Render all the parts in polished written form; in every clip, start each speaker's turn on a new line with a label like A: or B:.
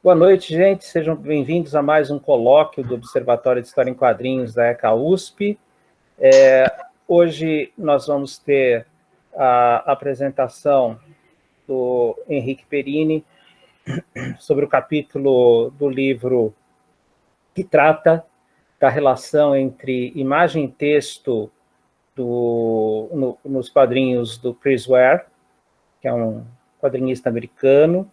A: Boa noite, gente. Sejam bem-vindos a mais um colóquio do Observatório de História em Quadrinhos da ECA USP. Hoje nós vamos ter a apresentação do Henrique Perini sobre o capítulo do livro que trata da relação entre imagem e texto nos quadrinhos do Chris Ware, que é um quadrinista americano,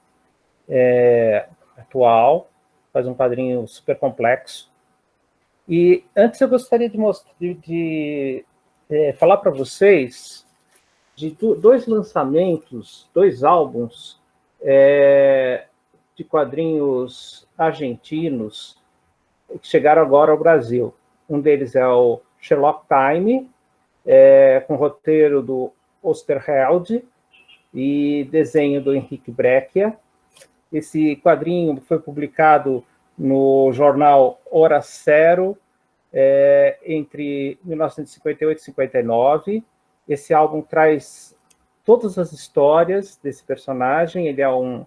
A: atual, faz um quadrinho super complexo. E antes eu gostaria de falar para vocês de dois lançamentos, dois álbuns de quadrinhos argentinos que chegaram agora ao Brasil. Um deles é o Sherlock Time, com roteiro do Osterheld e desenho do Henrique Breccia. Esse quadrinho foi publicado no jornal Hora Cero, entre 1958 e 59. Esse álbum traz todas as histórias desse personagem. Ele é um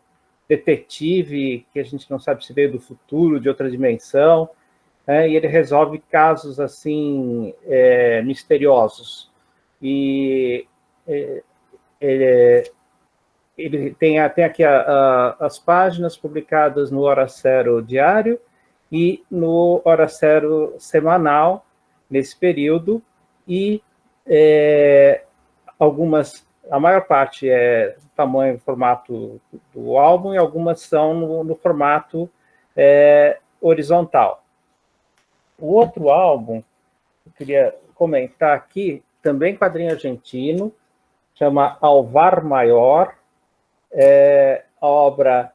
A: detetive que a gente não sabe se veio do futuro, de outra dimensão, e ele resolve casos assim misteriosos. E ele tem aqui as páginas publicadas no Hora Cero diário e no Hora Cero semanal, nesse período, e a maior parte é tamanho, formato do álbum, e algumas são no formato horizontal. O outro álbum, que eu queria comentar aqui, também quadrinho argentino, chama Alvar Maior, a obra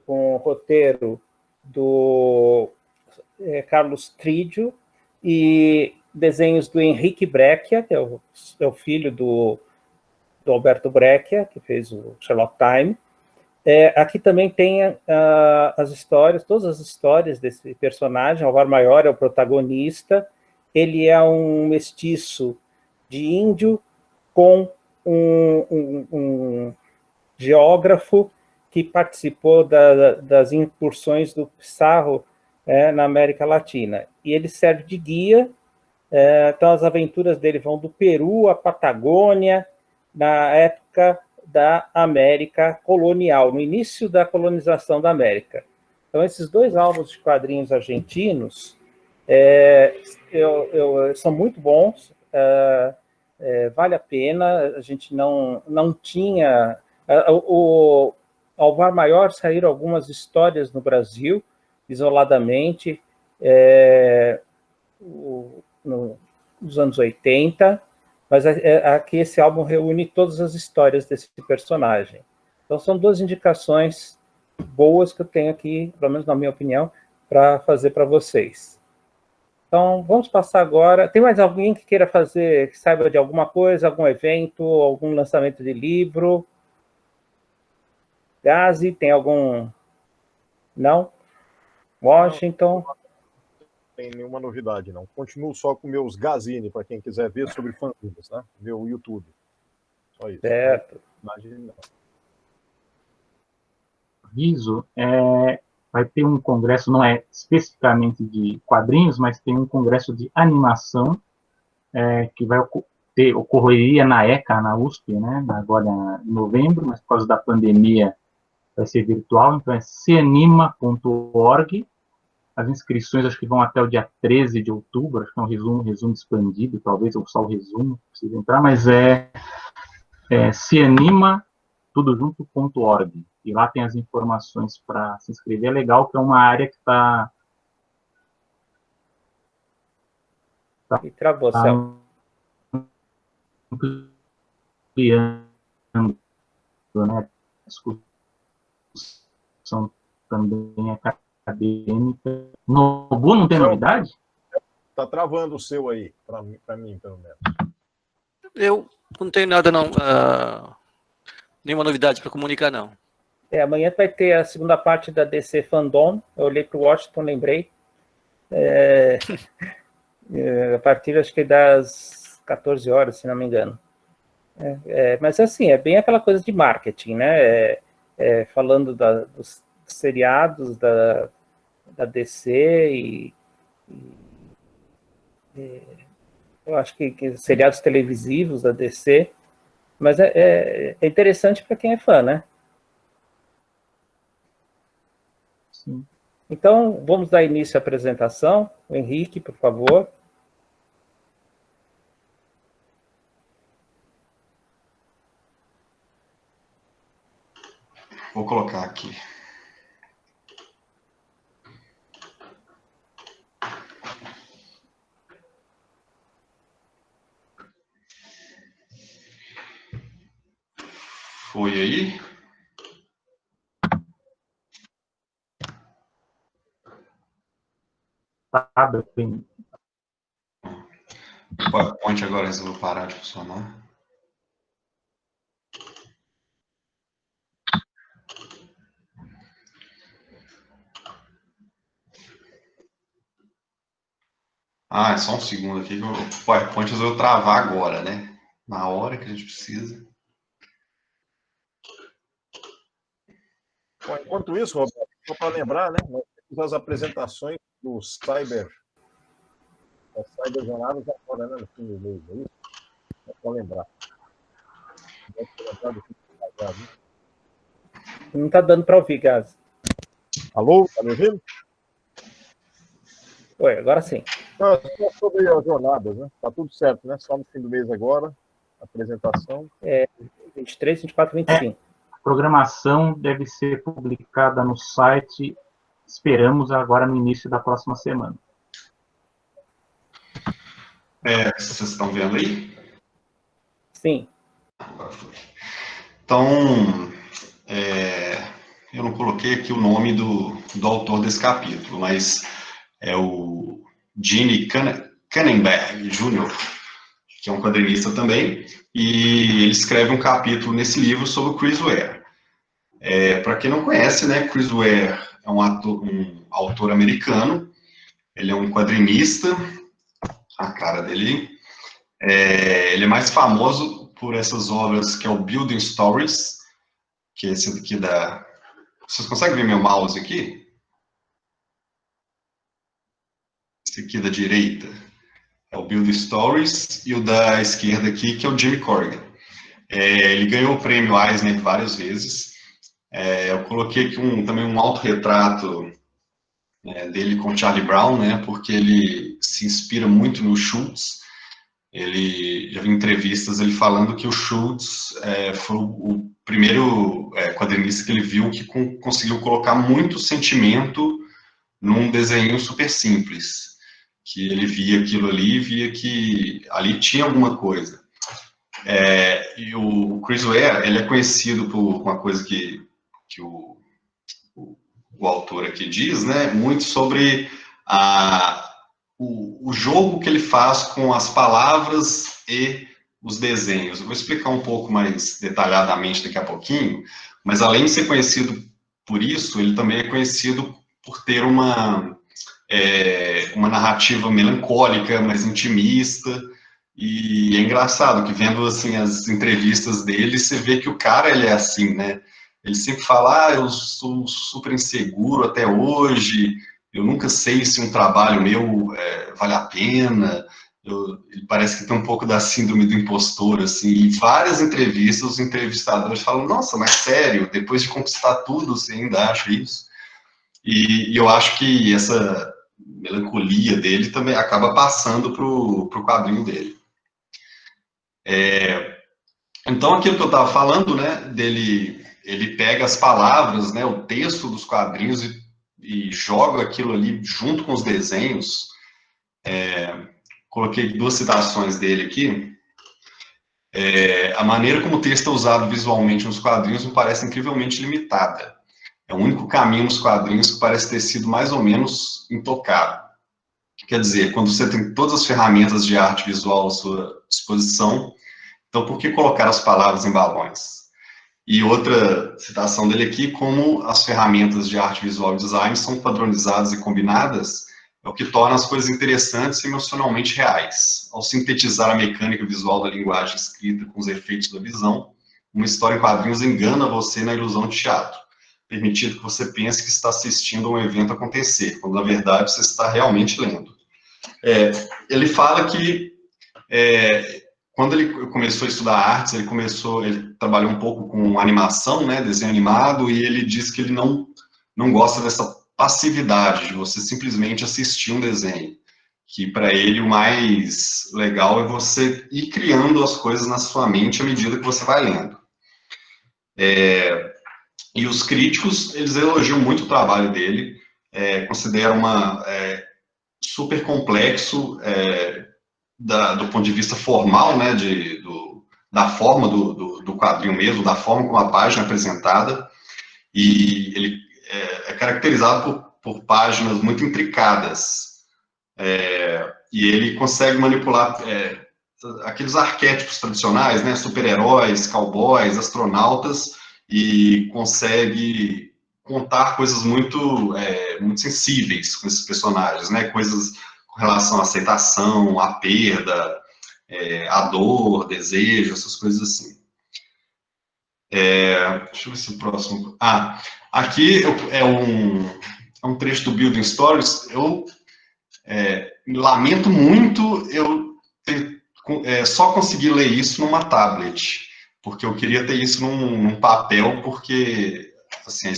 A: com roteiro do Carlos Trídio e desenhos do Henrique Breccia, que é o filho do Alberto Breccia, que fez o Sherlock Time. Aqui também tem as histórias, todas as histórias desse personagem. Alvar Maior é o protagonista. Ele é um mestiço de índio com um geógrafo que participou das incursões do Pizarro na América Latina. E ele serve de guia, então as aventuras dele vão do Peru à Patagônia, na época da América colonial, no início da colonização da América. Então, esses dois álbuns de quadrinhos argentinos são muito bons, vale a pena. A gente não tinha... O Alvar Maior saíram algumas histórias no Brasil, isoladamente, nos anos 80, mas aqui esse álbum reúne todas as histórias desse personagem. Então, são duas indicações boas que eu tenho aqui, pelo menos na minha opinião, para fazer para vocês. Então, vamos passar agora. Tem mais alguém que queira fazer, que saiba de alguma coisa, algum evento, algum lançamento de livro? Gazi, tem algum? Não? Washington?
B: Não tem nenhuma novidade, não. Continuo só com meus Gazine, para quem quiser ver sobre fantasmas, né? Meu YouTube. Só isso.
A: Certo.
C: Aviso, vai ter um congresso, não é especificamente de quadrinhos, mas tem um congresso de animação que ocorreria na ECA, na USP, né? Agora em novembro, mas por causa da pandemia vai ser virtual, então é ceanima.org. As inscrições acho que vão até o dia 13 de outubro, acho que é um resumo expandido, talvez, ou só o resumo, precisa entrar, mas ceanima, tudo junto.org. E lá tem as informações para se inscrever. É legal que é uma área que está...
A: E travou, Céu.
C: Ampliando, né? Discussão também acadêmica. Nobu não tem novidade?
B: Está travando o seu aí, para mim, pelo menos.
D: Eu não tenho nada, não. Nenhuma novidade para comunicar, não.
A: Amanhã vai ter a segunda parte da DC Fandom. Eu olhei para o Washington, lembrei. A partir, acho que das 14 horas, se não me engano. Mas, assim, é bem aquela coisa de marketing, né? Falando dos seriados da DC eu acho que seriados televisivos da DC, mas é interessante para quem é fã, né?
C: Sim.
A: Então, vamos dar início à apresentação. O Henrique, por favor.
E: Vou colocar aqui. Foi aí?
C: Tá bem.
E: O PowerPoint agora resolveu parar de funcionar. Ah, é só um segundo aqui que o PowerPoint resolveu travar agora, né? Na hora que a gente precisa.
B: Bom, enquanto isso, Roberto, só para lembrar, né, nós temos as apresentações do Cyber Jornadas agora, né, no fim do mês, é isso? É para lembrar.
A: Não está dando para ouvir, Gás.
B: Alô, tá me ouvindo?
A: Oi, agora sim.
B: Não, é só sobre as jornadas, né? Tá tudo certo, né? Só no fim do mês agora, apresentação.
A: 23, 24, 25.
C: A programação deve ser publicada no site, esperamos agora no início da próxima semana.
E: Vocês estão vendo aí?
A: Sim.
E: Agora foi. Então, eu não coloquei aqui o nome do autor desse capítulo, mas é o Gene Kannenberg Jr., que é um quadrinista também, e ele escreve um capítulo nesse livro sobre o Chris Ware. Para quem não conhece, né, Chris Ware é um autor americano, ele é um quadrinista, a cara dele, ele é mais famoso por essas obras que é o Building Stories, que é esse daqui da... Vocês conseguem ver meu mouse aqui? Esse aqui da direita é o Building Stories, e o da esquerda aqui, que é o Jimmy Corrigan. Ele ganhou o prêmio Eisner várias vezes. Eu coloquei aqui também um autorretrato dele com Charlie Brown, né, porque ele se inspira muito no Schultz. Ele já vi entrevistas ele falando que o Schultz foi o primeiro quadrinista que ele viu que conseguiu colocar muito sentimento num desenho super simples, que ele via aquilo ali e via que ali tinha alguma coisa. E o Chris Ware, ele é conhecido por uma coisa que o autor aqui diz, né, muito sobre o jogo que ele faz com as palavras e os desenhos. Eu vou explicar um pouco mais detalhadamente daqui a pouquinho, mas além de ser conhecido por isso, ele também é conhecido por ter uma narrativa melancólica, mais intimista, e é engraçado que vendo assim as entrevistas dele, você vê que o cara ele é assim, né? Ele sempre fala, eu sou super inseguro até hoje, eu nunca sei se um trabalho meu vale a pena. Ele parece que tem um pouco da síndrome do impostor, assim, e várias entrevistas, os entrevistadores falam, nossa, mas sério, depois de conquistar tudo, você ainda acha isso? E eu acho que essa melancolia dele também acaba passando pro quadrinho dele. Então, aquilo que eu estava falando, né, ele pega as palavras, né, o texto dos quadrinhos e joga aquilo ali junto com os desenhos. Coloquei duas citações dele aqui. A maneira como o texto é usado visualmente nos quadrinhos me parece incrivelmente limitada. É o único caminho nos quadrinhos que parece ter sido mais ou menos intocado. Quer dizer, quando você tem todas as ferramentas de arte visual à sua disposição, então por que colocar as palavras em balões? E outra citação dele aqui, como as ferramentas de arte visual e design são padronizadas e combinadas, é o que torna as coisas interessantes e emocionalmente reais. Ao sintetizar a mecânica visual da linguagem escrita com os efeitos da visão, uma história em quadrinhos engana você na ilusão de teatro. permitido que você pense que está assistindo um evento acontecer, quando na verdade você está realmente lendo. Ele fala que quando ele começou a estudar artes, ele trabalhou um pouco com animação, né, desenho animado, e ele diz que ele não gosta dessa passividade, de você simplesmente assistir um desenho, que para ele o mais legal é você ir criando as coisas na sua mente à medida que você vai lendo. E os críticos, eles elogiam muito o trabalho dele, consideram super complexo do ponto de vista formal, né, da forma do quadrinho mesmo, da forma como a página é apresentada, e ele é caracterizado por páginas muito intricadas, e ele consegue manipular aqueles arquétipos tradicionais, né, super-heróis, cowboys, astronautas, e consegue contar coisas muito sensíveis com esses personagens, né, coisas com relação à aceitação, à perda, à dor, desejo, essas coisas assim. Deixa eu ver se o próximo... aqui é um trecho do Building Stories. Eu lamento muito eu só conseguir ler isso numa tablet, porque eu queria ter isso num papel, porque assim,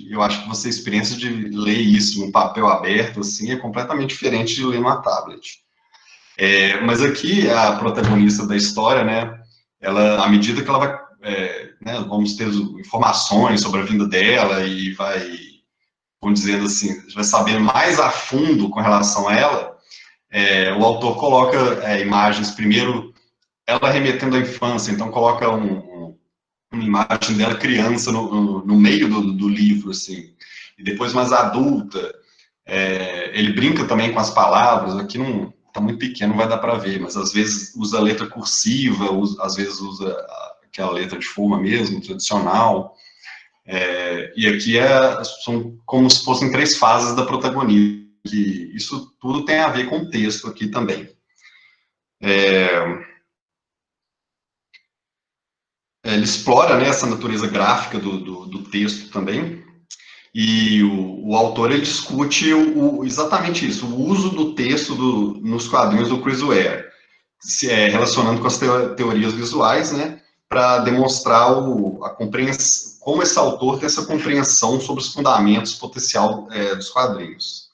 E: eu acho que a experiência de ler isso num papel aberto assim, é completamente diferente de ler numa tablet. Mas aqui a protagonista da história, né, ela, à medida que ela vai, né, vamos ter informações sobre a vida dela e vamos dizendo assim, vai saber mais a fundo com relação a ela, o autor coloca imagens, primeiro, ela remetendo à infância, então coloca uma imagem dela criança no meio do livro, assim, e depois mais adulta. Ele brinca também com as palavras, aqui não está muito pequeno, não vai dar para ver, mas às vezes usa letra cursiva, às vezes usa aquela letra de forma mesmo, tradicional. E aqui são como se fossem 3 fases da protagonista, que isso tudo tem a ver com o texto aqui também. Ele explora, né, essa natureza gráfica do texto também, e o autor ele discute exatamente isso, o uso do texto nos quadrinhos do Chris Ware, relacionando com as teorias visuais, né, para demonstrar a compreensão, como esse autor tem essa compreensão sobre os fundamentos potencial dos quadrinhos.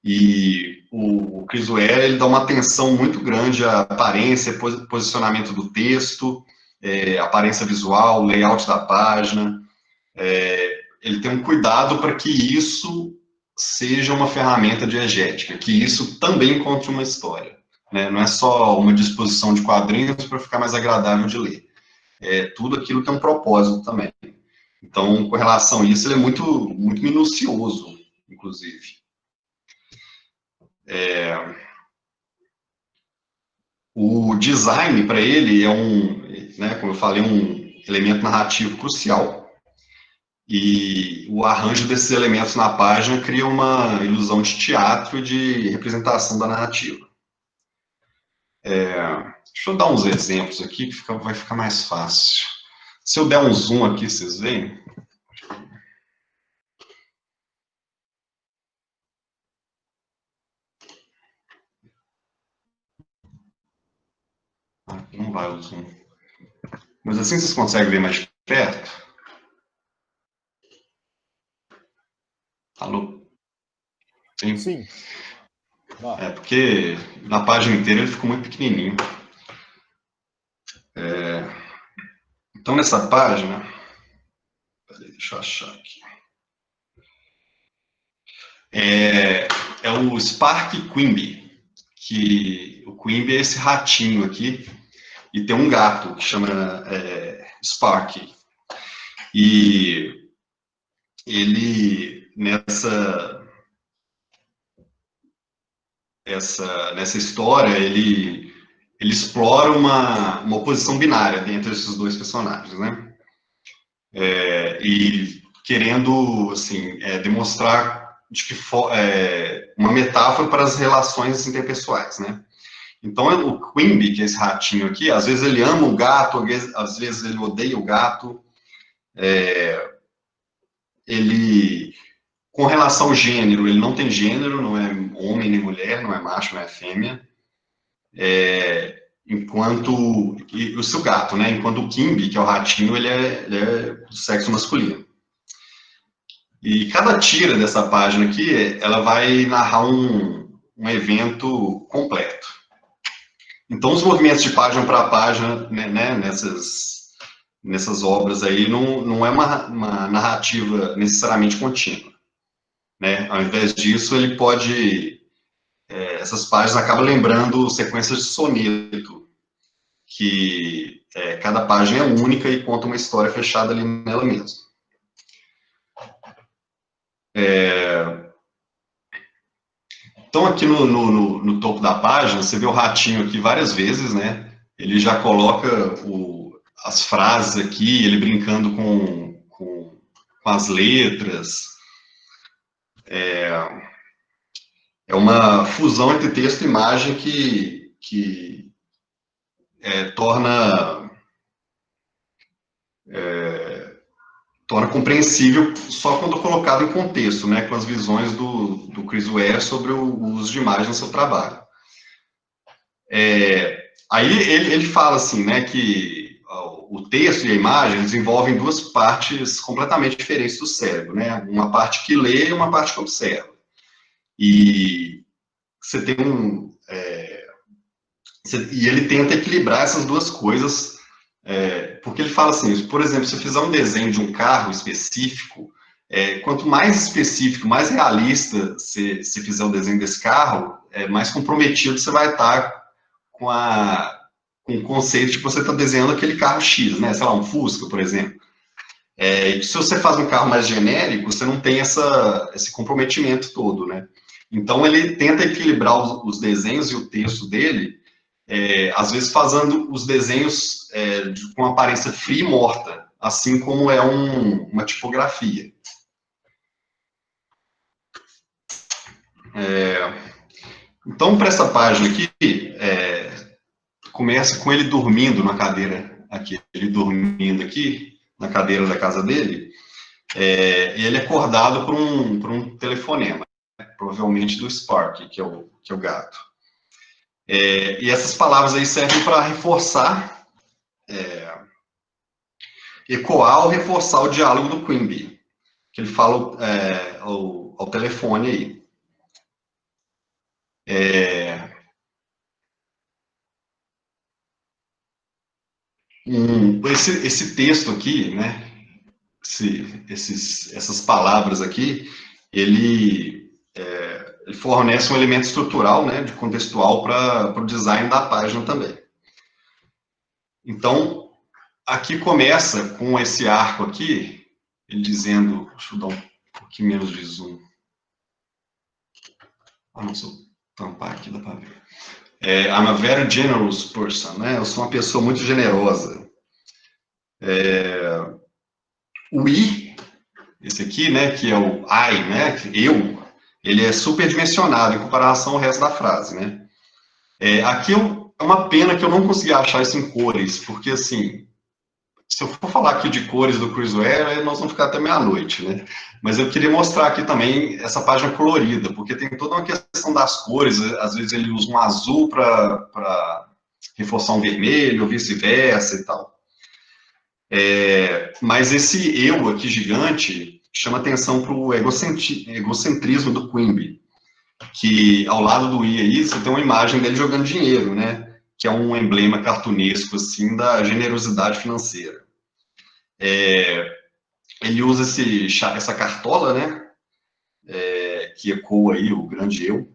E: E o Chris Ware, ele dá uma atenção muito grande à aparência, posicionamento do texto, aparência visual, layout da página. Ele tem um cuidado para que isso seja uma ferramenta diegética, que isso também conte uma história, né? Não é só uma disposição de quadrinhos para ficar mais agradável de ler. Tudo aquilo tem um propósito também. Então, com relação a isso, ele é muito, muito minucioso, inclusive. O design, para ele, né, como eu falei, um elemento narrativo crucial. E o arranjo desses elementos na página cria uma ilusão de teatro e de representação da narrativa. Deixa eu dar uns exemplos aqui, que vai ficar mais fácil. Se eu der um zoom aqui, vocês veem? Aqui não vai o zoom. Mas assim vocês conseguem ver mais de perto? Alô? Sim?
B: Sim.
E: Porque na página inteira ele ficou muito pequenininho. Então, nessa página... Peraí, deixa eu achar aqui. É o Spark Quimby, que o Quimby é esse ratinho aqui, e tem um gato que chama Spark. E ele, nessa história, ele explora uma oposição binária entre esses dois personagens, né? E querendo, assim, demonstrar uma metáfora para as relações interpessoais, né? Então, o Quimby, que é esse ratinho aqui, às vezes ele ama o gato, às vezes ele odeia o gato. ele, com relação ao gênero, ele não tem gênero, não é homem nem mulher, não é macho, não é fêmea. Enquanto o seu gato, né? Enquanto o Quimby, que é o ratinho, ele é do sexo masculino. E cada tira dessa página aqui, ela vai narrar um evento completo. Então, os movimentos de página para página, né, nessas obras aí, não é uma narrativa necessariamente contínua, né? Ao invés disso, ele pode... essas páginas acabam lembrando sequências de soneto, que cada página é única e conta uma história fechada ali nela mesma. Então, aqui no topo da página, você vê o ratinho aqui várias vezes, né? Ele já coloca as frases aqui, ele brincando com as letras. É uma fusão entre texto e imagem que torna compreensível só quando colocado em contexto, né, com as visões do Chris Ware sobre o uso de imagem no seu trabalho. Aí ele fala assim, né, que o texto e a imagem desenvolvem duas partes completamente diferentes do cérebro, né, uma parte que lê e uma parte que observa. E você tem e ele tenta equilibrar essas duas coisas, porque ele fala assim, por exemplo, se eu fizer um desenho de um carro específico, quanto mais específico, mais realista se fizer o desenho desse carro, mais comprometido você vai estar com o conceito de que você está desenhando aquele carro X, né? Sei lá, um Fusca, por exemplo. E se você faz um carro mais genérico, você não tem esse comprometimento todo, né? Então, ele tenta equilibrar os desenhos e o texto dele, às vezes fazendo os desenhos com aparência fria e morta, assim como é uma tipografia. Então, para essa página aqui, começa com ele dormindo na cadeira aqui, ele dormindo aqui, na cadeira da casa dele, e ele é acordado por um telefonema, né, provavelmente do Sparky, que é o gato. E essas palavras aí servem para reforçar, ecoar ou reforçar o diálogo do Quimby, que ele fala ao telefone aí. Esse texto aqui, né, essas palavras aqui, ele fornece um elemento estrutural, né, de contextual para o design da página também. Então, aqui começa com esse arco aqui, ele dizendo, deixa eu dar um pouquinho menos de zoom. Não, se eu tampar aqui dá para ver. I'm a very generous person, né, eu sou uma pessoa muito generosa. O I, esse aqui, né, que é o I, né, eu, ele é superdimensionado em comparação ao resto da frase, né. Aqui é uma pena que eu não consegui achar isso em cores, porque, assim, se eu for falar aqui de cores do Chris Ware, nós vamos ficar até meia-noite, né. Mas eu queria mostrar aqui também essa página colorida, porque tem toda uma questão das cores, às vezes ele usa um azul para reforçar um vermelho, ou vice-versa e tal. Mas esse eu aqui gigante chama atenção para o egocentrismo do Quimby, que ao lado do I aí você tem uma imagem dele jogando dinheiro, né? Que é um emblema cartunesco assim da generosidade financeira. Ele usa essa cartola, né? Que ecoa aí o grande eu,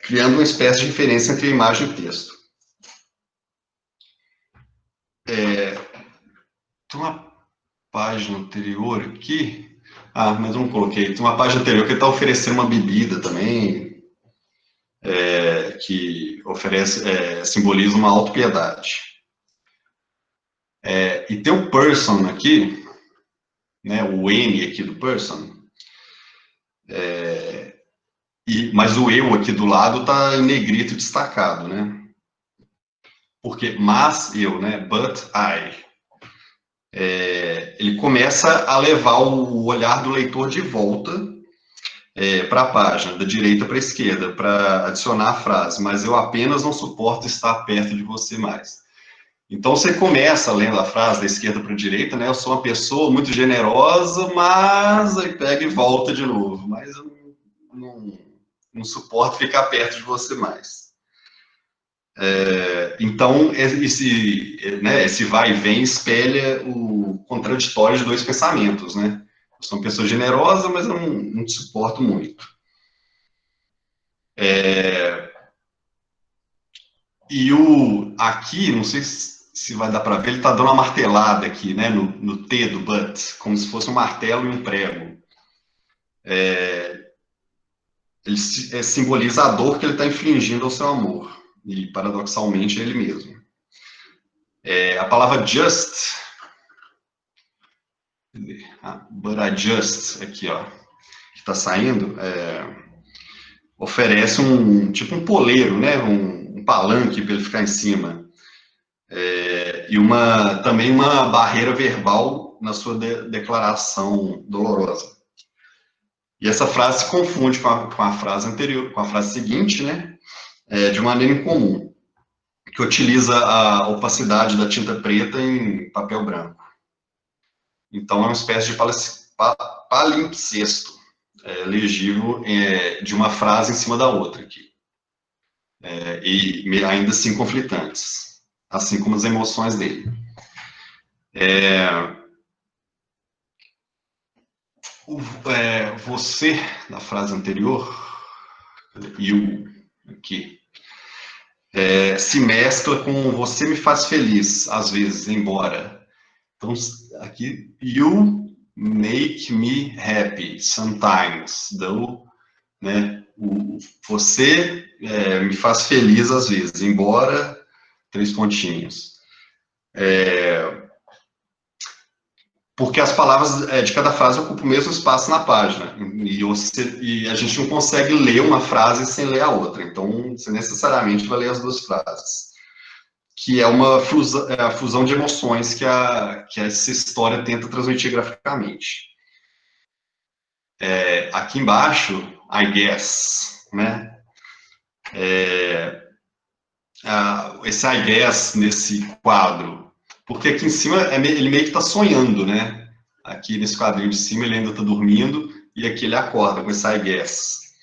E: criando uma espécie de diferença entre a imagem e o texto. Tem uma página anterior aqui. Mas eu não coloquei. Tem uma página anterior que está oferecendo uma bebida também, que simboliza uma autopiedade. E tem o person aqui, né, o N aqui do person, mas o eu aqui do lado está em negrito destacado, né? Porque, mas eu, né, but I. ele começa a levar o olhar do leitor de volta para a página, da direita para a esquerda, para adicionar a frase, mas eu apenas não suporto estar perto de você mais. Então, você começa lendo a frase da esquerda para a direita, né? Eu sou uma pessoa muito generosa, mas aí pega e volta de novo. Mas eu não suporto ficar perto de você mais. Então, esse vai e vem espelha o contraditório de dois pensamentos, né? Eu sou uma pessoa generosa, mas eu não te suporto muito. E aqui, não sei se vai dar para ver, ele está dando uma martelada aqui, né, no T do but, como se fosse um martelo e um prego. Ele simboliza a dor que ele está infligindo ao seu amor, e paradoxalmente ele mesmo. A palavra just, but I just, aqui, ó, que está saindo, oferece tipo um poleiro, né, um palanque para ele ficar em cima. E também uma barreira verbal na sua declaração dolorosa. E essa frase se confunde com a frase anterior, com a frase seguinte, né, de maneira incomum, que utiliza a opacidade da tinta preta em papel branco. Então, é uma espécie de palimpsesto legível de uma frase em cima da outra aqui. E ainda assim conflitantes, assim como as emoções dele. Você, na frase anterior, you, aqui, se mescla com você me faz feliz, às vezes, embora. Então, aqui, you make me happy, sometimes, though, né, você me faz feliz, às vezes, embora, 3 pontinhos. Porque as palavras de cada frase ocupam o mesmo espaço na página, e a gente não consegue ler uma frase sem ler a outra, então você necessariamente vai ler as duas frases, que é a fusão de emoções que essa história tenta transmitir graficamente. Aqui embaixo, I guess, né? Esse I guess nesse quadro, porque aqui em cima ele meio que está sonhando, né? Aqui nesse quadrinho de cima ele ainda está dormindo, e aqui ele acorda com esse I guess.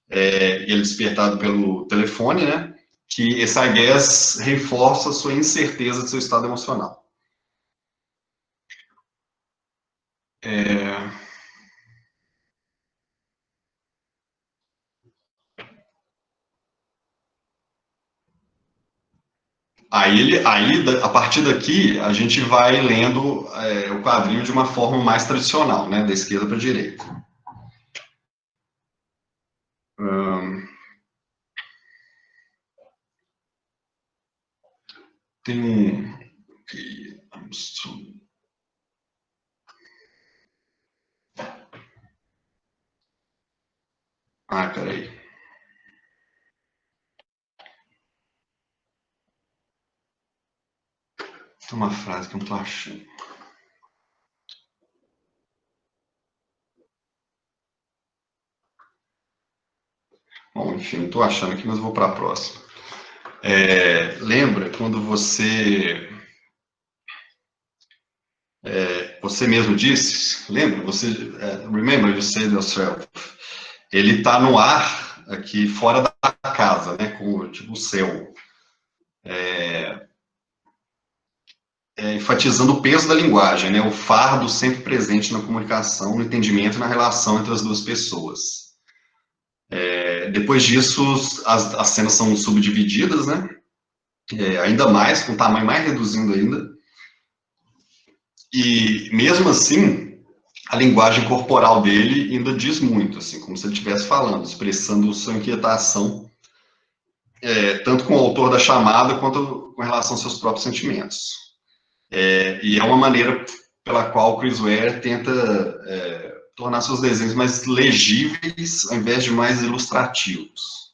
E: Ele é despertado pelo telefone, né? Que esse I guess reforça a sua incerteza do seu estado emocional. Aí, a partir daqui, a gente vai lendo o quadrinho de uma forma mais tradicional, né, da esquerda para a direita. Tem um... peraí. Tem uma frase que eu não estou achando. Bom, enfim, não estou achando aqui, mas vou para a próxima. Lembra quando você mesmo disse, lembra? Remember you said yourself. Ele está no ar aqui fora da casa, né? Como tipo o céu. Enfatizando o peso da linguagem, né? O fardo sempre presente na comunicação, no entendimento e na relação entre as duas pessoas. Depois disso, as cenas são subdivididas, né? Ainda mais, com o tamanho mais reduzindo ainda. E, mesmo assim, a linguagem corporal dele ainda diz muito, assim, como se ele estivesse falando, expressando sua inquietação, tanto com o autor da chamada, quanto com relação aos seus próprios sentimentos. E é uma maneira pela qual o Chris Ware tenta tornar seus desenhos mais legíveis, ao invés de mais ilustrativos.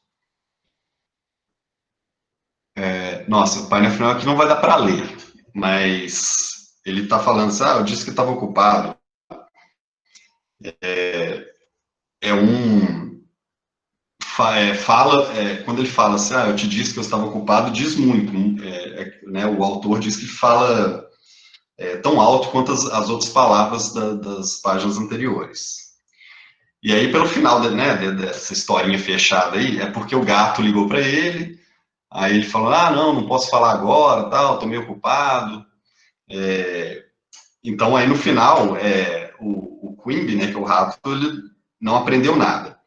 E: Nossa, o painel final aqui não vai dar para ler, mas ele está falando assim, eu disse que estava ocupado. Quando ele fala assim, eu te disse que eu estava ocupado, diz muito, né, o autor diz que fala tão alto quanto as outras palavras das páginas anteriores. E aí, pelo final dessa historinha fechada aí, é porque o gato ligou para ele, aí ele falou, não posso falar agora, estou meio ocupado. Então, aí no final, o Quimby, né, que é o rato, ele não aprendeu nada.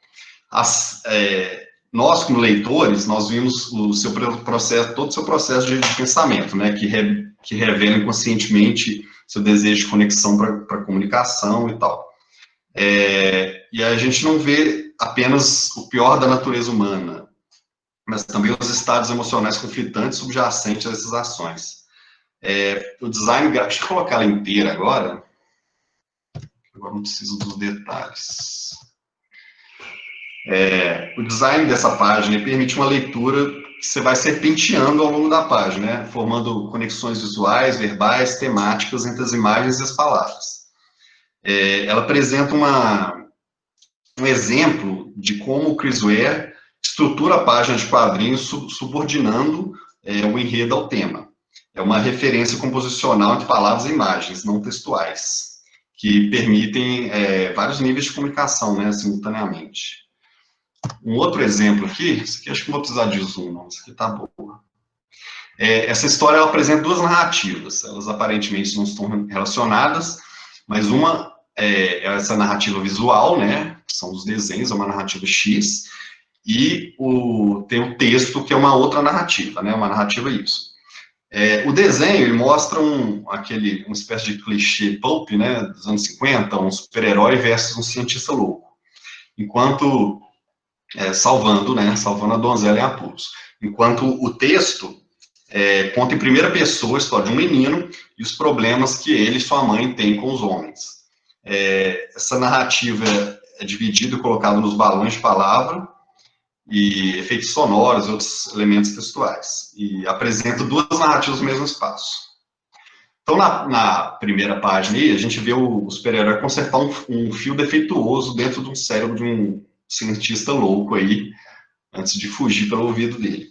E: Nós, como leitores, nós vimos todo o seu processo de pensamento, né, que revela inconscientemente seu desejo de conexão para comunicação e tal. E a gente não vê apenas o pior da natureza humana, mas também os estados emocionais conflitantes subjacentes a essas ações. O design gráfico, deixa eu colocar ela inteira agora não preciso dos detalhes. O design dessa página permite uma leitura que você vai serpenteando ao longo da página, né, formando conexões visuais, verbais, temáticas entre as imagens e as palavras. Ela apresenta um exemplo de como o Chris Ware estrutura a página de quadrinhos subordinando o enredo ao tema. É uma referência composicional entre palavras e imagens não textuais, que permitem vários níveis de comunicação, né, simultaneamente. Um outro exemplo aqui, isso aqui acho que não vou precisar de zoom, não, isso aqui tá boa. Essa história ela apresenta duas narrativas, elas aparentemente não estão relacionadas, mas uma é essa narrativa visual, né, que são os desenhos, é uma narrativa X, e tem o texto, que é uma outra narrativa, né, uma narrativa Y. O desenho, ele mostra uma espécie de clichê pulp, né, dos anos 50, um super-herói versus um cientista louco. Enquanto, salvando a donzela em apuros. Enquanto o texto conta em primeira pessoa a história de um menino e os problemas que ele e sua mãe têm com os homens. Essa narrativa é dividida e colocada nos balões de palavra, e efeitos sonoros e outros elementos textuais. E apresenta duas narrativas no mesmo espaço. Então, na primeira página aí, a gente vê o super-herói consertar um fio defeituoso dentro de um cérebro de um cientista louco aí, antes de fugir pelo ouvido dele.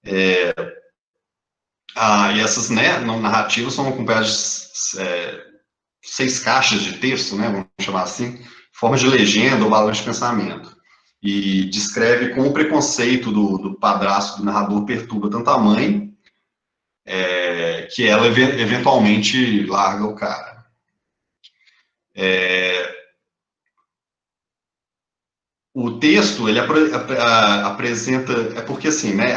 E: E essas narrativas são acompanhadas de 6 caixas de texto, né, vamos chamar assim, forma de legenda ou balão de pensamento. E descreve como o preconceito do padrasto do narrador perturba tanto a mãe, que ela eventualmente larga o cara. O texto, ele apresenta, porque assim, né,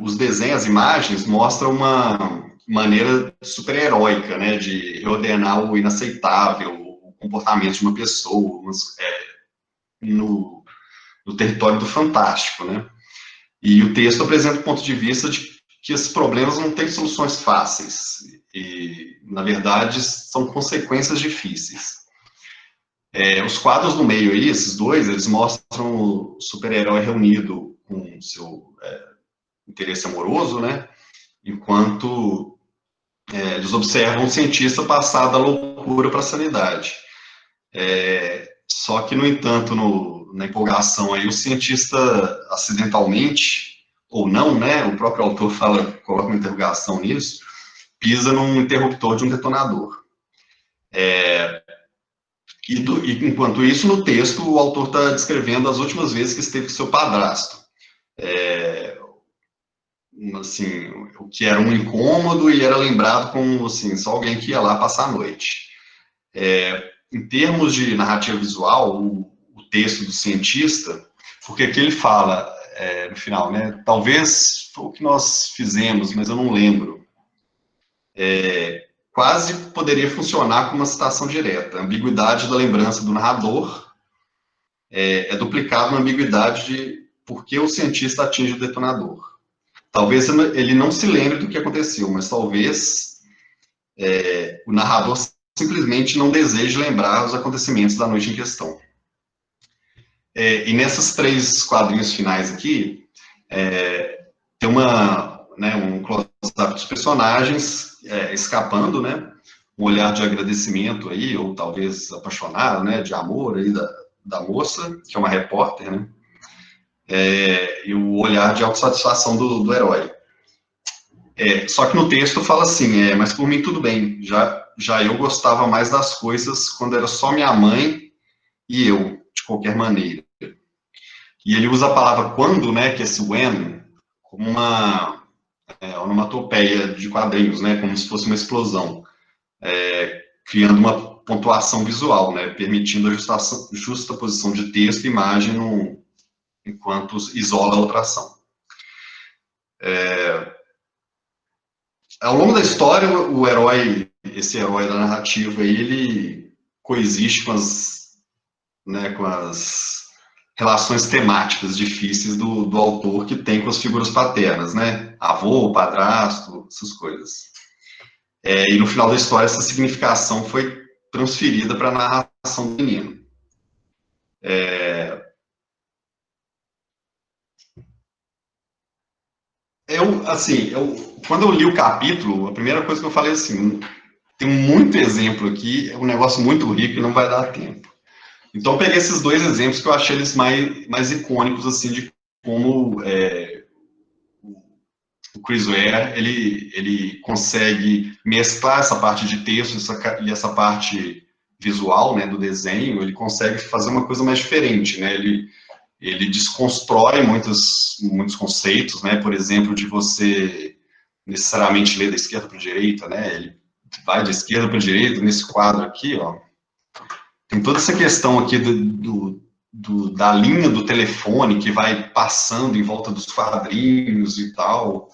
E: os desenhos, as imagens mostram uma maneira super-heróica, né, de reordenar o inaceitável, o comportamento de uma pessoa, no território do fantástico, né? E o texto apresenta o ponto de vista de que esses problemas não têm soluções fáceis, e, na verdade, são consequências difíceis. Os quadros no meio aí, esses dois, eles mostram o super-herói reunido com seu interesse amoroso, né? Enquanto eles observam um cientista passar da loucura para a sanidade. Só que, no entanto, na empolgação aí, o cientista acidentalmente, ou não, né, o próprio autor coloca uma interrogação nisso, pisa num interruptor de um detonador. Enquanto isso, no texto, o autor está descrevendo as últimas vezes que esteve com seu padrasto. Assim, o que era um incômodo e era lembrado como, assim, só alguém que ia lá passar a noite. Em termos de narrativa visual, o texto do cientista, porque aqui ele fala, no final, né, talvez foi o que nós fizemos, mas eu não lembro. Quase poderia funcionar como uma citação direta. A ambiguidade da lembrança do narrador é duplicado na ambiguidade de por que o cientista atinge o detonador. Talvez ele não se lembre do que aconteceu, mas talvez o narrador simplesmente não deseje lembrar os acontecimentos da noite em questão. E nesses 3 quadrinhos finais aqui, tem um close-up dos personagens escapando, né? um olhar de agradecimento aí, ou talvez apaixonado, né, de amor aí da moça, que é uma repórter, né, e o olhar de autossatisfação do herói. Só que no texto fala assim, mas por mim tudo bem, já eu gostava mais das coisas quando era só minha mãe e eu, de qualquer maneira. E ele usa a palavra quando, né, que é esse when, como uma onomatopeia de quadrinhos, né, como se fosse uma explosão, criando uma pontuação visual, né, permitindo a justaposição de texto e imagem enquanto isola a outra ação. Ao longo da história, esse herói da narrativa, ele coexiste com as relações temáticas difíceis do autor que tem com as figuras paternas, né? Avô, padrasto, essas coisas. E no final da história, essa significação foi transferida para a narração do menino. Quando eu li o capítulo, a primeira coisa que eu falei assim, tem muito exemplo aqui, é um negócio muito rico e não vai dar tempo. Então, eu peguei esses dois exemplos que eu achei eles mais icônicos, assim, de como o Chris Ware, ele consegue mesclar essa parte de texto e essa parte visual, né, do desenho, ele consegue fazer uma coisa mais diferente, né, ele desconstrói muitos conceitos, né, por exemplo, de você necessariamente ler da esquerda para a direita, né, ele vai da esquerda para a direita, nesse quadro aqui, ó, tem toda essa questão aqui da linha do telefone que vai passando em volta dos quadrinhos e tal.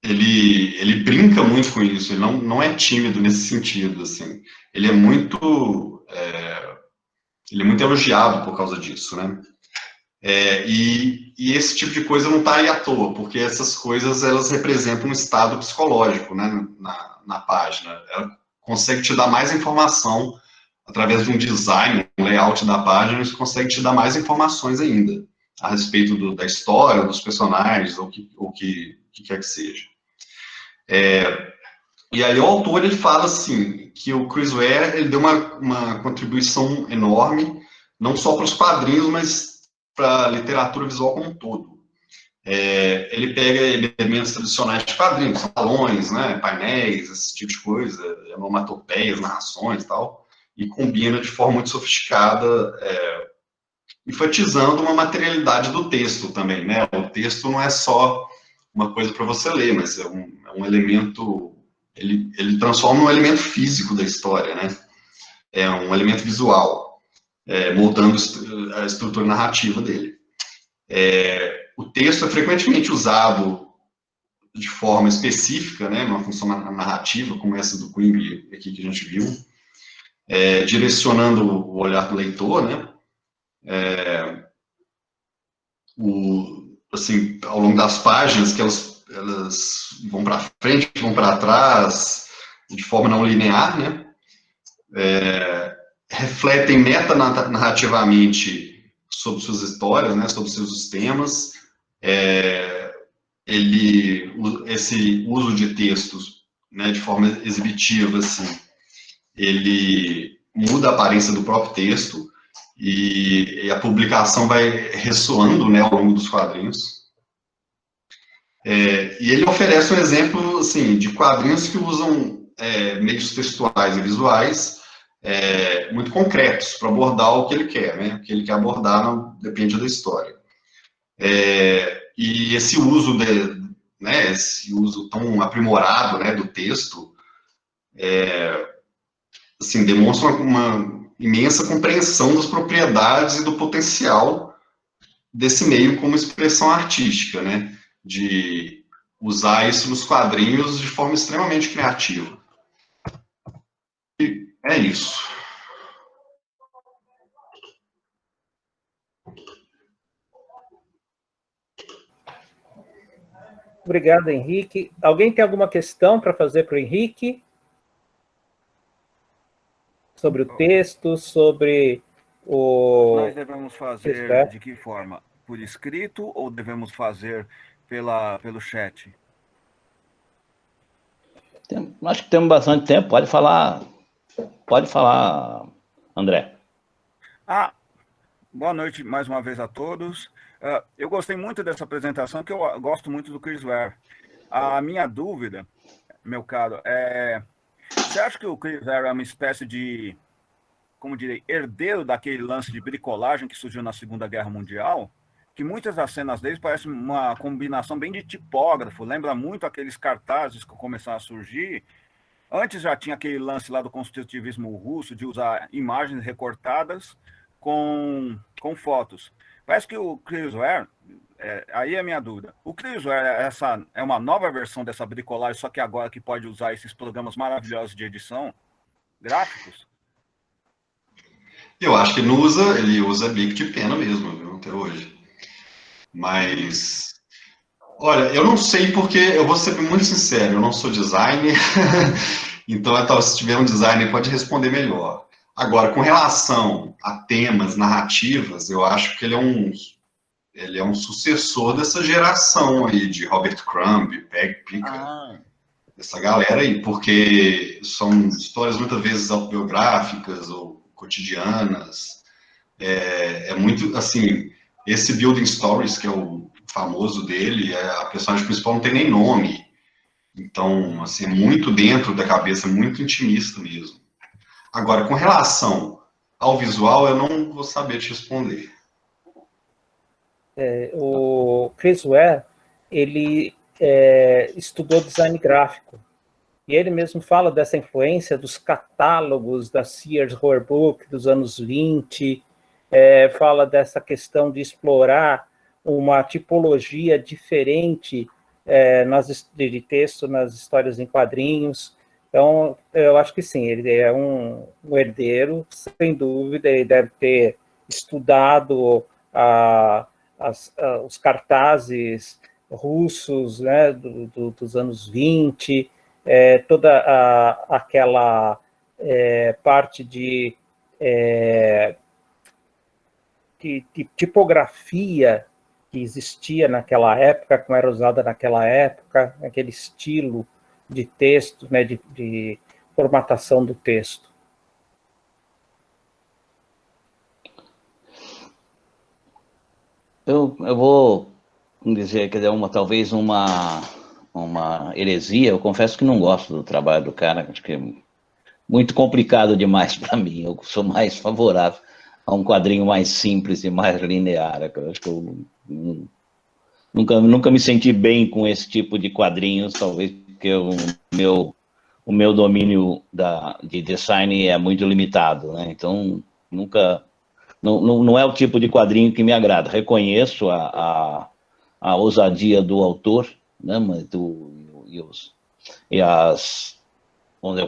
E: Ele brinca muito com isso, ele não é tímido nesse sentido, assim. Ele é muito elogiado por causa disso, né? E esse tipo de coisa não está aí à toa, porque essas coisas, elas representam um estado psicológico, né, na página. Ela consegue te dar mais informação através de um design, um layout da página, isso consegue te dar mais informações ainda a respeito da história, dos personagens, ou que quer que seja. E aí o autor, ele fala assim, que o Chris Ware, ele deu uma contribuição enorme, não só para os quadrinhos, mas para a literatura visual como um todo. Ele pega elementos tradicionais de quadrinhos, salões, né, painéis, esse tipo de coisa, onomatopeias, narrações e tal, e combina de forma muito sofisticada, enfatizando uma materialidade do texto também, né? O texto não é só uma coisa para você ler, mas é um elemento, ele transforma um elemento físico da história, né? É um elemento visual, moldando a estrutura narrativa dele. O texto é frequentemente usado de forma específica, né, numa função narrativa, como essa do Quimby aqui que a gente viu, direcionando o olhar do leitor, né, assim, ao longo das páginas, que elas vão para frente, vão para trás, de forma não linear, né, refletem metanarrativamente sobre suas histórias, né, sobre seus temas, esse uso de textos, né, de forma exibitiva, assim, ele muda a aparência do próprio texto e a publicação vai ressoando, né, ao longo dos quadrinhos. E ele oferece um exemplo, assim, de quadrinhos que usam meios textuais e visuais muito concretos para abordar o que ele quer, né? O que ele quer abordar não depende da história. E esse uso esse uso tão aprimorado, né, do texto, assim, demonstra uma imensa compreensão das propriedades e do potencial desse meio como expressão artística, né, de usar isso nos quadrinhos de forma extremamente criativa. E é isso.
A: Obrigado, Henrique. Alguém tem alguma questão para fazer para o Henrique? Sobre o texto, sobre o...
F: Nós devemos fazer de que forma? Por escrito ou devemos fazer pelo chat?
G: Acho que temos bastante tempo. Pode falar, André.
F: Boa noite mais uma vez a todos. Eu gostei muito dessa apresentação, porque eu gosto muito do Chris Ware. A minha dúvida, meu caro, você acha que o Chris Ware é uma espécie de, como direi, herdeiro daquele lance de bricolagem que surgiu na Segunda Guerra Mundial? Que muitas das cenas dele parecem uma combinação bem de tipógrafo, lembra muito aqueles cartazes que começaram a surgir. Antes já tinha aquele lance lá do construtivismo russo, de usar imagens recortadas com fotos. Parece que o Chris Ware, aí é a minha dúvida, o Chris Ware é uma nova versão dessa bricolagem, só que agora que pode usar esses programas maravilhosos de edição gráficos?
E: Eu acho que ele usa bico de pena mesmo, viu, até hoje. Mas, olha, eu não sei porque, eu vou ser muito sincero, eu não sou designer, então se tiver um designer pode responder melhor. Agora, com relação a temas, narrativas, eu acho que ele é um sucessor dessa geração aí de Robert Crumb, Peg Picker, essa galera aí, porque são histórias muitas vezes autobiográficas ou cotidianas. É muito, assim, esse Building Stories, que é o famoso dele, a personagem principal não tem nem nome. Então, assim, é muito dentro da cabeça, muito intimista mesmo. Agora, com relação ao visual, eu não vou saber te responder.
A: O Chris Ware, ele estudou design gráfico. E ele mesmo fala dessa influência dos catálogos da Sears Roebuck dos anos 20, fala dessa questão de explorar uma tipologia diferente de texto nas histórias em quadrinhos. Então, eu acho que sim, ele é um herdeiro, sem dúvida, ele deve ter estudado os cartazes russos, né, dos anos 20, toda aquela parte de tipografia que existia naquela época, como era usada naquela época, aquele estilo de texto, né, de formatação do texto.
G: Eu vou dizer, quer dizer, talvez uma heresia. Eu confesso que não gosto do trabalho do cara, acho que é muito complicado demais para mim. Eu sou mais favorável a um quadrinho mais simples e mais linear. Eu acho que eu nunca me senti bem com esse tipo de quadrinhos, talvez porque o meu domínio de design é muito limitado, né? Então, não é o tipo de quadrinho que me agrada. Reconheço a ousadia do autor, né? Mas o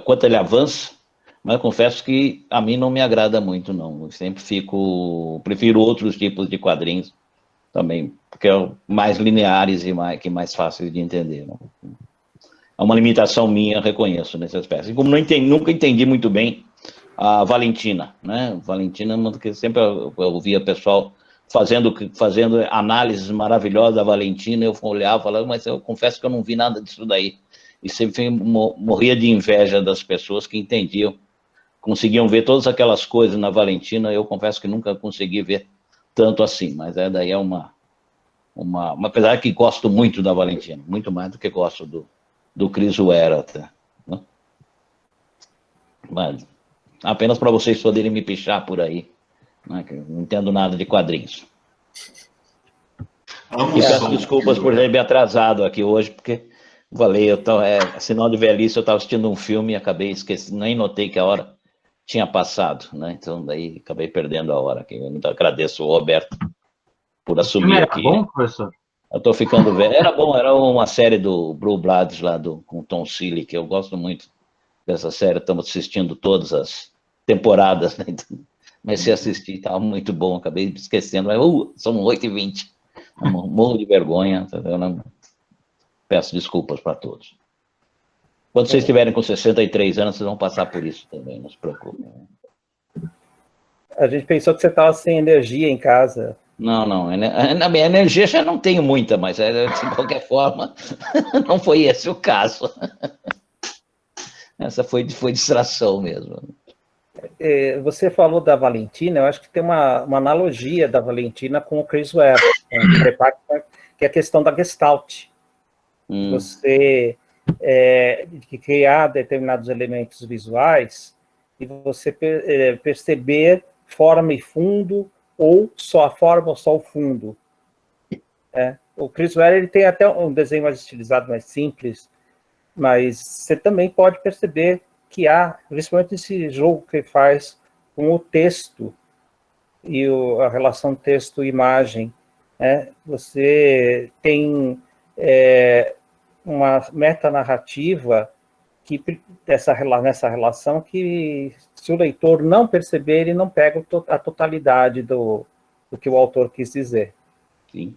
G: quanto ele avança, mas confesso que a mim não me agrada muito, não. Eu sempre prefiro outros tipos de quadrinhos também, porque é mais lineares e mais fáceis de entender, não? É uma limitação minha, reconheço, nesse aspecto. E como nunca entendi muito bem a Valentina, né? Valentina, que sempre eu ouvia pessoal fazendo análises maravilhosas da Valentina, eu olhava e falava, mas eu confesso que eu não vi nada disso daí. E sempre morria de inveja das pessoas que entendiam, conseguiam ver todas aquelas coisas na Valentina. Eu confesso que nunca consegui ver tanto assim, mas daí é apesar que gosto muito da Valentina, muito mais do que gosto do Chris Ware até, né? Mas apenas para vocês poderem me pichar por aí, né, que eu não entendo nada de quadrinhos. E peço desculpas por ter me atrasado aqui hoje, porque falei, sinal de velhice, eu estava assistindo um filme e acabei esquecendo, nem notei que a hora tinha passado, né? Então daí acabei perdendo a hora. Eu muito agradeço o Roberto por assumir aqui.
C: Era bom, professor?
G: Eu tô ficando velho. Era bom, era uma série do Blue Bloods lá com Tom Selleck, que eu gosto muito dessa série. Estamos assistindo todas as temporadas, né? Então, comecei a assistir, estava muito bom, acabei esquecendo, mas são 8h20. Morro de vergonha, entendeu? Peço desculpas para todos. Quando vocês estiverem com 63 anos, vocês vão passar por isso também, não se preocupem.
A: A gente pensou que você estava sem energia em casa.
G: Não, na minha energia já não tenho muita, mas de qualquer forma, não foi esse o caso. Essa foi distração mesmo.
A: Você falou da Valentina, eu acho que tem uma analogia da Valentina com o Chris Ware, que é a questão da Gestalt. Você criar determinados elementos visuais e você perceber forma e fundo, ou só a forma ou só o fundo. O Chris Ware, ele tem até um desenho mais estilizado, mais simples, mas você também pode perceber que há, principalmente esse jogo que ele faz com o texto e a relação texto-imagem. Você tem uma metanarrativa nessa relação que, se o leitor não perceber, ele não pega a totalidade do que o autor quis dizer.
G: Sim.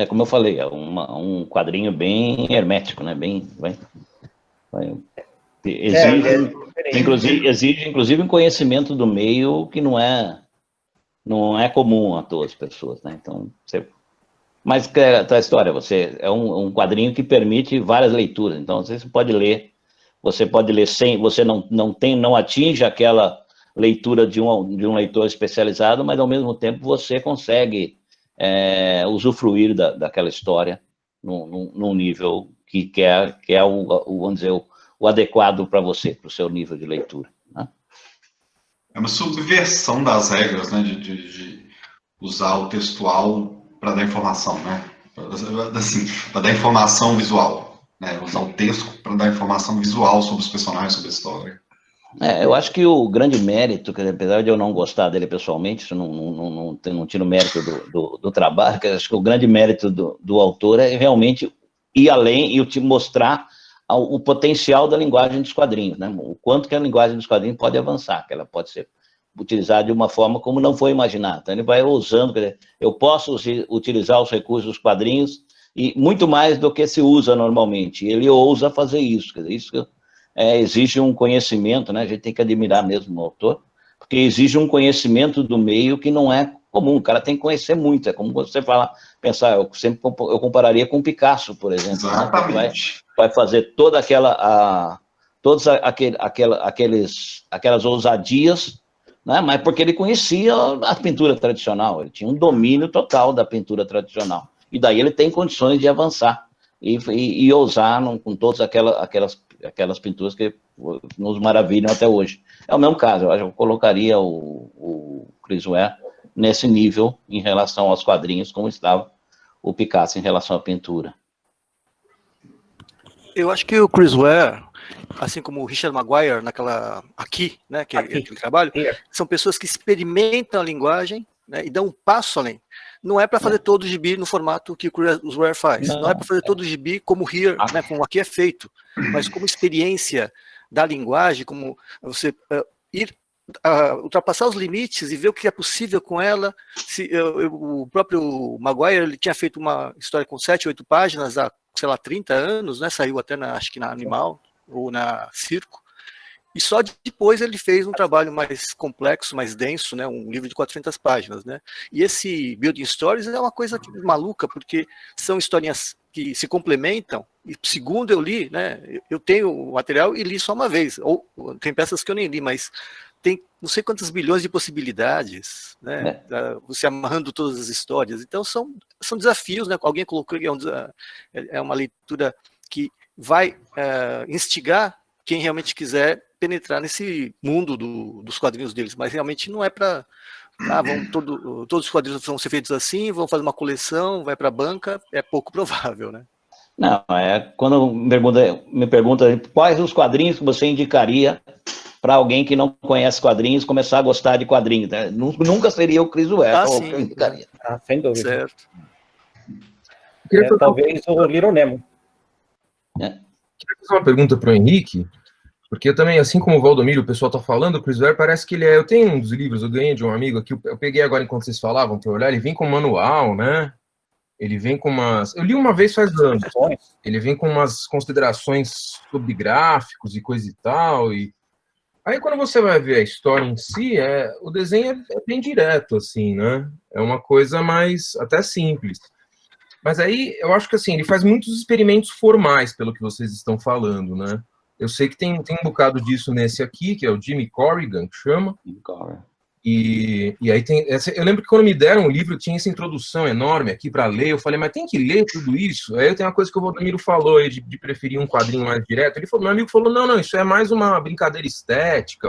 G: Como eu falei, é um quadrinho bem hermético, né? Exige, inclusive, um conhecimento do meio que não é comum a todas as pessoas, né? Então, mas a história, é um quadrinho que permite várias leituras. Então, você pode ler sem, você não atinge aquela leitura de um leitor especializado, mas ao mesmo tempo você consegue usufruir daquela história num nível que é vamos dizer, o adequado para você, para o seu nível de leitura, né?
E: É uma subversão das regras, né, de usar o textual para dar informação, né? Assim, para dar informação visual, né? Usar o texto para dar informação visual sobre os personagens, sobre a história.
G: Eu acho que o grande mérito, apesar de eu não gostar dele pessoalmente, isso não tira o mérito do trabalho, que acho que o grande mérito do autor é realmente ir além e te mostrar o potencial da linguagem dos quadrinhos, né? O quanto que a linguagem dos quadrinhos pode avançar, que ela pode ser utilizada de uma forma como não foi imaginada. Então, ele vai ousando, quer dizer, eu posso utilizar os recursos dos quadrinhos e muito mais do que se usa normalmente. Ele ousa fazer isso, quer dizer, isso exige um conhecimento, né? A gente tem que admirar mesmo o autor, porque exige um conhecimento do meio que não é comum, o cara tem que conhecer muito, é como você pensar, eu compararia com Picasso, por exemplo.
E: Exatamente.
G: Né? Vai fazer todas aquelas ousadias, né? Mas porque ele conhecia a pintura tradicional, ele tinha um domínio total da pintura tradicional, e daí ele tem condições de avançar e ousar com todas aquelas pinturas que nos maravilham até hoje. É o mesmo caso, eu acho que eu colocaria o Chris Ware nesse nível em relação aos quadrinhos, como estava o Picasso em relação à pintura.
D: Eu acho que o Chris Ware, assim como o Richard Maguire aqui, né, que é aquele trabalho, são pessoas que experimentam a linguagem, né, e dão um passo além. Não é para fazer todo o gibi no formato que o Chris Ware faz. Não é para fazer todo o gibi como Here, né, como aqui é feito, mas como experiência da linguagem, como você ultrapassar os limites e ver o que é possível com ela. O próprio Maguire, ele tinha feito uma história com 7, 8 páginas há, sei lá, 30 anos, né? Saiu até acho que na Animal ou na Circo. E só depois ele fez um trabalho mais complexo, mais denso, né? Um livro de 400 páginas, né? E esse Building Stories é uma coisa maluca, porque são historinhas que se complementam, e segundo eu li, né? Eu tenho o material e li só uma vez, ou tem peças que eu nem li, mas tem não sei quantas bilhões de possibilidades, né? Você amarrando todas as histórias. Então são desafios, né? Alguém colocou que é uma leitura que vai instigar quem realmente quiser penetrar nesse mundo dos quadrinhos deles, mas realmente não é para todos os quadrinhos vão ser feitos assim, vão fazer uma coleção, vai para a banca, é pouco provável, né?
G: Não, quando me pergunta quais os quadrinhos que você indicaria para alguém que não conhece quadrinhos começar a gostar de quadrinhos, né? Nunca seria o Chris Ware que eu indicaria.
A: Sem dúvida.
D: Certo.
A: Talvez o Little Nemo.
H: Queria fazer uma pergunta para o Henrique, porque eu também, assim como o Valdomiro, o pessoal está falando, o Chris Ware parece que ele eu tenho um dos livros, eu ganhei de um amigo aqui, eu peguei agora enquanto vocês falavam para olhar, ele vem com manual, né? Ele vem com eu li uma vez faz anos, ele vem com umas considerações sobre gráficos e coisa e tal, e aí quando você vai ver a história em si, o desenho é bem direto, assim, né? É uma coisa mais, até simples. Mas aí, eu acho que assim, ele faz muitos experimentos formais, pelo que vocês estão falando, né? Eu sei que tem um bocado disso nesse aqui, que é o Jimmy Corrigan, que chama. E aí tem... eu lembro que quando me deram o livro, tinha essa introdução enorme aqui para ler. Eu falei, mas tem que ler tudo isso? Aí tem uma coisa que o Valdomiro falou aí, de preferir um quadrinho mais direto. Ele falou, meu amigo falou, não, isso é mais uma brincadeira estética,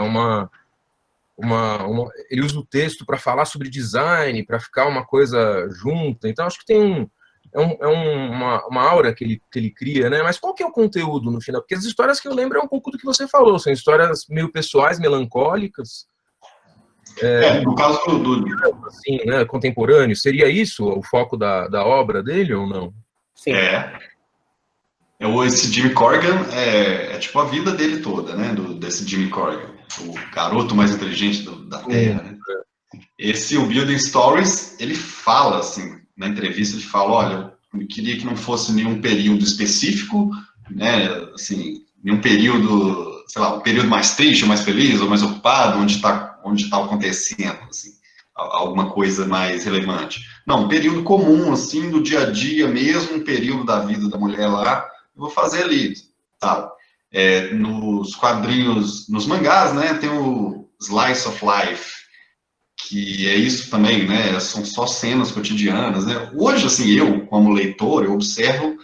H: ele usa o texto para falar sobre design, para ficar uma coisa junta. Então, acho que tem uma aura que ele cria, né? Mas qual que é o conteúdo no final? Porque as histórias que eu lembro é um pouco do que você falou, são histórias meio pessoais, melancólicas.
E: No caso
H: assim, né, contemporâneo, seria isso o foco da obra dele ou não?
A: Sim.
E: Esse Jimmy Corrigan é tipo a vida dele toda, né? Desse Jimmy Corrigan, o garoto mais inteligente da Terra, né? O Building Stories, ele fala, assim, na entrevista, ele fala, olha, eu queria que não fosse nenhum período específico, né, assim, nenhum período, sei lá, um período mais triste, ou mais feliz, ou mais ocupado, onde tá acontecendo, assim, alguma coisa mais relevante. Não, um período comum, assim, do dia a dia mesmo, um período da vida da mulher lá, eu vou fazer ali, tá? Nos quadrinhos, nos mangás, né, tem o Slice of Life, que é isso também, né, são só cenas cotidianas, né. Hoje, assim, eu, como leitor, eu observo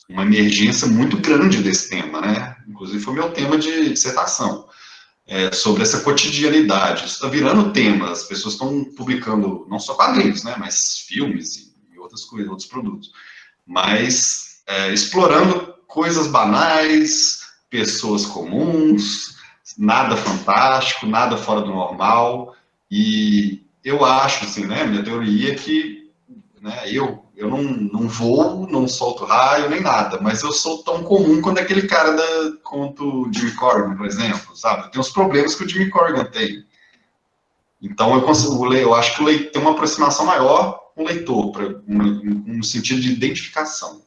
E: uma emergência muito grande desse tema, né, inclusive foi meu tema de dissertação, sobre essa cotidianidade. Isso está virando tema, as pessoas estão publicando, não só quadrinhos, né, mas filmes e outras coisas, outros produtos, mas explorando coisas banais, pessoas comuns, nada fantástico, nada fora do normal, e eu acho, assim, né, minha teoria é que, né, eu não voo, não solto raio, nem nada, mas eu sou tão comum quanto aquele cara quanto o Jimmy Corrigan, por exemplo, sabe? Eu tenho os problemas que o Jimmy Corrigan tem. Então, eu acho que tem uma aproximação maior com o leitor, no sentido de identificação.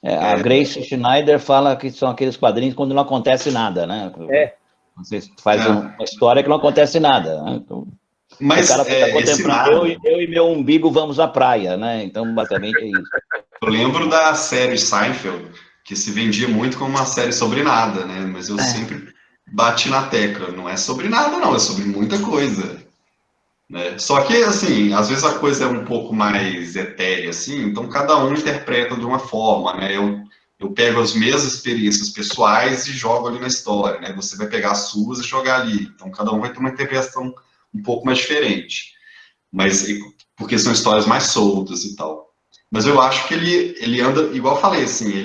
G: A Grace Schneider fala que são aqueles quadrinhos quando não acontece nada, né? Você faz uma história que não acontece nada, né? Então,
E: mas
G: o cara fica contemplando, eu e meu umbigo vamos à praia, né? Então, basicamente é isso.
E: Eu lembro da série Seinfeld, que se vendia muito como uma série sobre nada, né? Mas eu sempre bati na tecla, não é sobre nada, não, é sobre muita coisa, né? Só que, assim, às vezes a coisa é um pouco mais etérea, assim, então cada um interpreta de uma forma, né? Eu pego as minhas experiências pessoais e jogo ali na história, né? Você vai pegar as suas e jogar ali. Então, cada um vai ter uma interpretação um pouco mais diferente. Mas, porque são histórias mais soltas e tal. Mas eu acho que ele anda, igual eu falei, assim,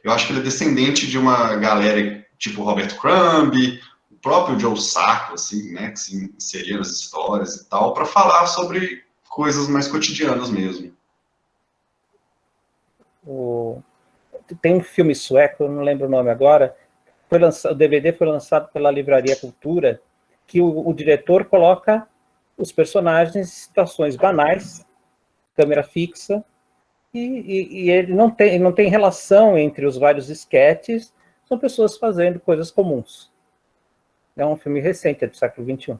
E: eu acho que ele é descendente de uma galera tipo Robert Crumb, o próprio Joe Sacco, assim, né? Que se inseria nas histórias e tal, para falar sobre coisas mais cotidianas mesmo.
A: Tem um filme sueco, eu não lembro o nome agora, o DVD foi lançado pela Livraria Cultura, que o diretor coloca os personagens em situações banais, câmera fixa, e ele não tem relação entre os vários esquetes, são pessoas fazendo coisas comuns. É um filme recente, é do século XXI.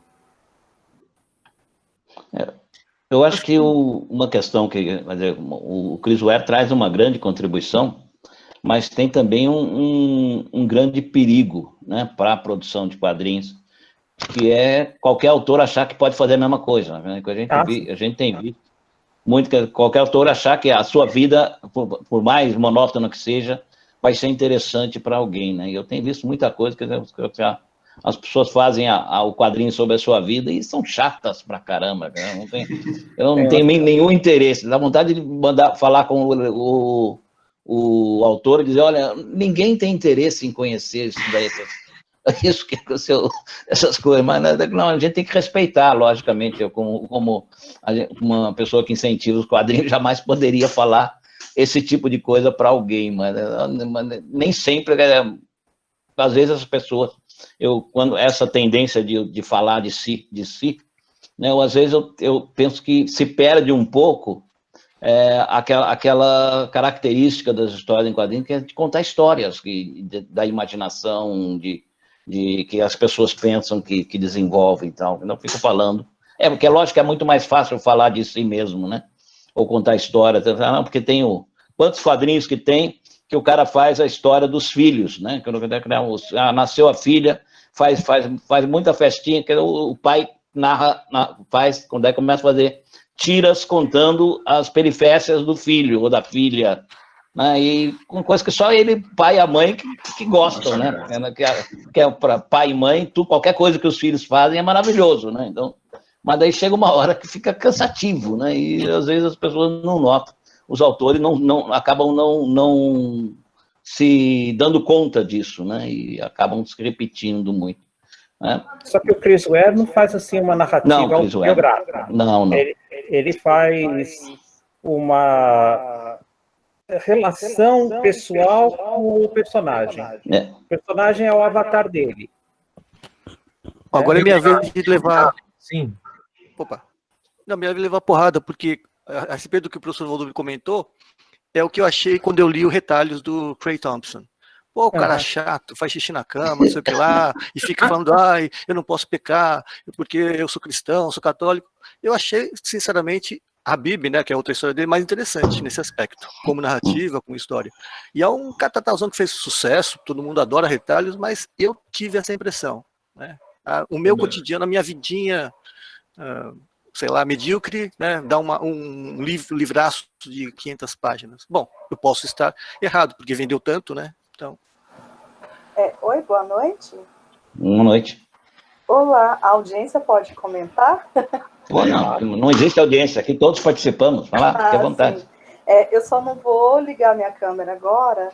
G: Eu acho que uma questão que o Chris Ware traz uma grande contribuição, mas tem também um grande perigo, né, para a produção de quadrinhos, que é qualquer autor achar que pode fazer a mesma coisa, né? A gente tem visto muito que qualquer autor achar que a sua vida, por mais monótona que seja, vai ser interessante para alguém, né? E eu tenho visto muita coisa que as pessoas fazem o quadrinho sobre a sua vida e são chatas pra caramba, né? Eu não tenho nenhum interesse, dá vontade de mandar falar com o autor e dizer, olha, ninguém tem interesse em conhecer isso daí, isso que essas coisas, mas não, a gente tem que respeitar, logicamente, eu como uma pessoa que incentiva os quadrinhos, jamais poderia falar esse tipo de coisa para alguém, mas nem sempre, às vezes as pessoas, quando essa tendência de falar de si, né, às vezes eu penso que se perde um pouco aquela característica das histórias em quadrinhos, que é de contar histórias, da imaginação, que as pessoas pensam que desenvolvem e tal. Não fico falando. Porque é lógico que é muito mais fácil falar de si mesmo, né? Ou contar histórias. Não, porque tem quantos quadrinhos que tem, que o cara faz a história dos filhos, né? Nasceu a filha, faz muita festinha, que o pai faz, quando é que começa a fazer tiras contando as peripécias do filho ou da filha, né? E com coisa que só ele, pai e a mãe, que gostam, né? Que é para pai e mãe, qualquer coisa que os filhos fazem é maravilhoso, né? Então, mas daí chega uma hora que fica cansativo, né? E às vezes as pessoas não notam, os autores acabam não se dando conta disso, né? E acabam se repetindo muito. Né?
A: Só que o Chris Ware não faz assim uma narrativa autobiográfica.
G: Não.
A: Ele faz uma relação pessoal com o personagem. O personagem é o avatar dele.
D: Agora é minha vez de levar...
H: Sim.
D: Opa. Não, minha vez de levar porrada, porque a respeito do que o professor Valdomiro comentou, é o que eu achei quando eu li os retalhos do Craig Thompson. Pô, o cara chato, faz xixi na cama, não sei o que lá, e fica falando, ai, eu não posso pecar, porque eu sou cristão, sou católico. Eu achei, sinceramente, Habib, né, que é outra história dele, mais interessante nesse aspecto, como narrativa, como história. E é um catatãozão que fez sucesso, todo mundo adora retalhos, mas eu tive essa impressão, né? O meu cotidiano, a minha vidinha, sei lá, medíocre, né, dá um livraço de 500 páginas. Bom, eu posso estar errado, porque vendeu tanto, né? Então...
I: Oi, boa noite.
G: Boa noite.
I: Olá, a audiência pode comentar?
G: Pô, não existe audiência, aqui todos participamos, vai lá, fique à vontade.
I: Sim. Eu só não vou ligar minha câmera agora,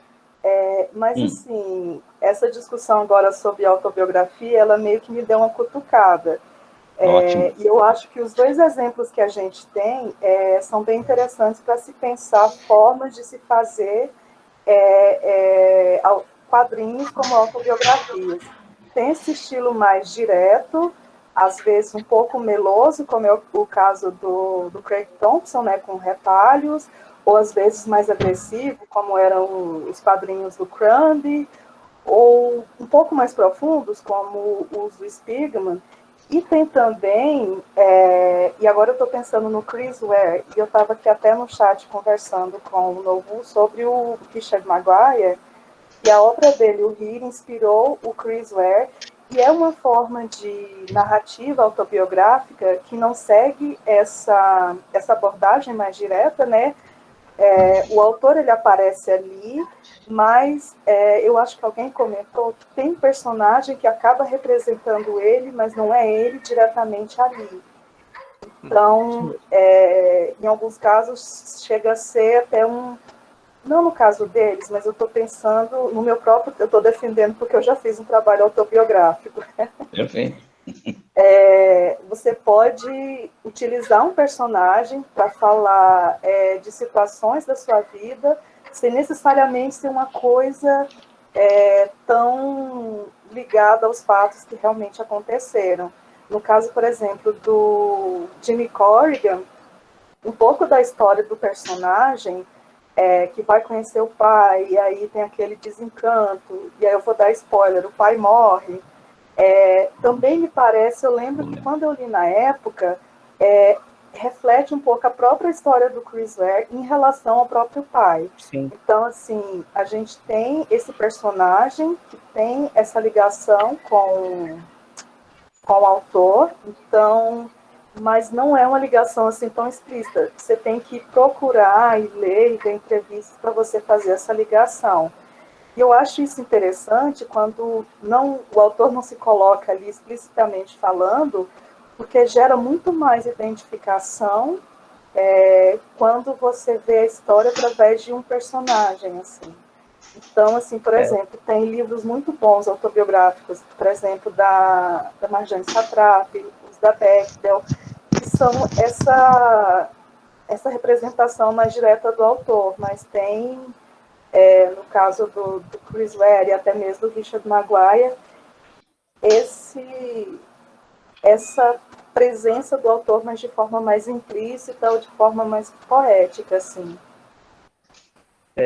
I: mas assim, essa discussão agora sobre autobiografia, ela meio que me deu uma cutucada. E eu acho que os dois exemplos que a gente tem são bem interessantes para se pensar formas de se fazer quadrinhos como autobiografias. Tem esse estilo mais direto, às vezes um pouco meloso, como é o caso do Craig Thompson, né, com retalhos, ou às vezes mais agressivo, como eram os quadrinhos do Crumb, ou um pouco mais profundos, como os do Spiegelman. E tem também, e agora eu estou pensando no Chris Ware, e eu estava aqui até no chat conversando com o Novo sobre o Richard Maguire, e a obra dele, o Here, inspirou o Chris Ware, e é uma forma de narrativa autobiográfica que não segue essa abordagem mais direta, né? O autor, ele aparece ali, mas eu acho que alguém comentou que tem um personagem que acaba representando ele, mas não é ele diretamente ali. Então, em alguns casos, chega a ser até não no caso deles, mas eu estou pensando no meu próprio, eu estou defendendo porque eu já fiz um trabalho autobiográfico.
G: Perfeito.
I: Você pode utilizar um personagem para falar de situações da sua vida, sem necessariamente ser uma coisa tão ligada aos fatos que realmente aconteceram. No caso, por exemplo, do Jimmy Corrigan, um pouco da história do personagem que vai conhecer o pai, e aí tem aquele desencanto, e aí eu vou dar spoiler, o pai morre. Também me parece, eu lembro que quando eu li na época, reflete um pouco a própria história do Chris Ware em relação ao próprio pai.
A: Sim.
I: Então, assim, a gente tem esse personagem que tem essa ligação com o autor, então, mas não é uma ligação assim tão explícita. Você tem que procurar e ler e ver entrevistas para você fazer essa ligação. E eu acho isso interessante quando o autor não se coloca ali explicitamente falando, porque gera muito mais identificação quando você vê a história através de um personagem, assim. Então, assim, por exemplo, tem livros muito bons autobiográficos, por exemplo, da Marjane Satrapi, os da Bechdel, que são essa representação mais direta do autor, mas tem, no caso do Chris Ware e até mesmo do Richard Maguire, essa presença do autor, mas de forma mais implícita ou de forma mais poética, assim.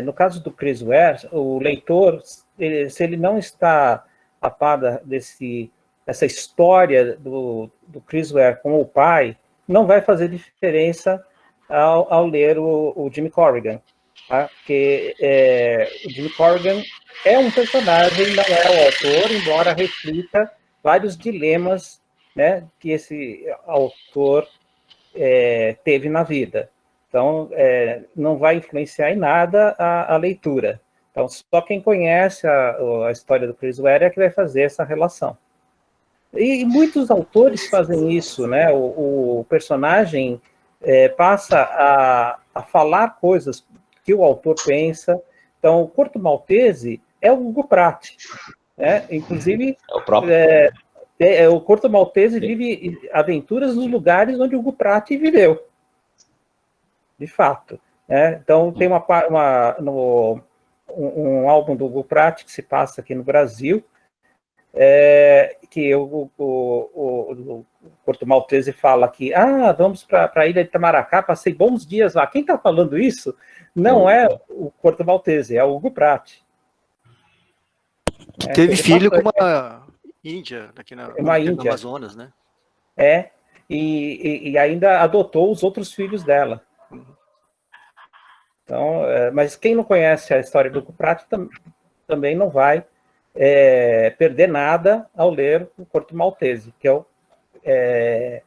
A: No caso do Chris Ware, o leitor, se ele não está a par dessa história do Chris Ware com o pai, não vai fazer diferença ao ler o Jimmy Corrigan. tá? Porque o Jim Corrigan é um personagem, não é o autor, embora reflita vários dilemas, né, que esse autor teve na vida. Então, não vai influenciar em nada a leitura. Então, só quem conhece a história do Chris Ware é que vai fazer essa relação. E muitos autores fazem isso, né? O personagem passa a falar coisas que o autor pensa. Então, o Corto Maltese é o Hugo Pratt, né? Inclusive,
G: o próprio.
A: O Corto Maltese vive aventuras nos lugares onde o Hugo Pratt viveu, de fato, né? Então, tem um álbum do Hugo Pratt que se passa aqui no Brasil, que o Corto Maltese fala que vamos para a ilha de Itamaracá, passei bons dias lá. Quem está falando isso não é o Corto Maltese, é o Hugo Pratt.
D: Que teve filho com uma índia aqui no Amazonas, né?
A: E ainda adotou os outros filhos dela. Então, mas quem não conhece a história do Hugo Pratt também não vai perder nada ao ler o Corto Maltese, que é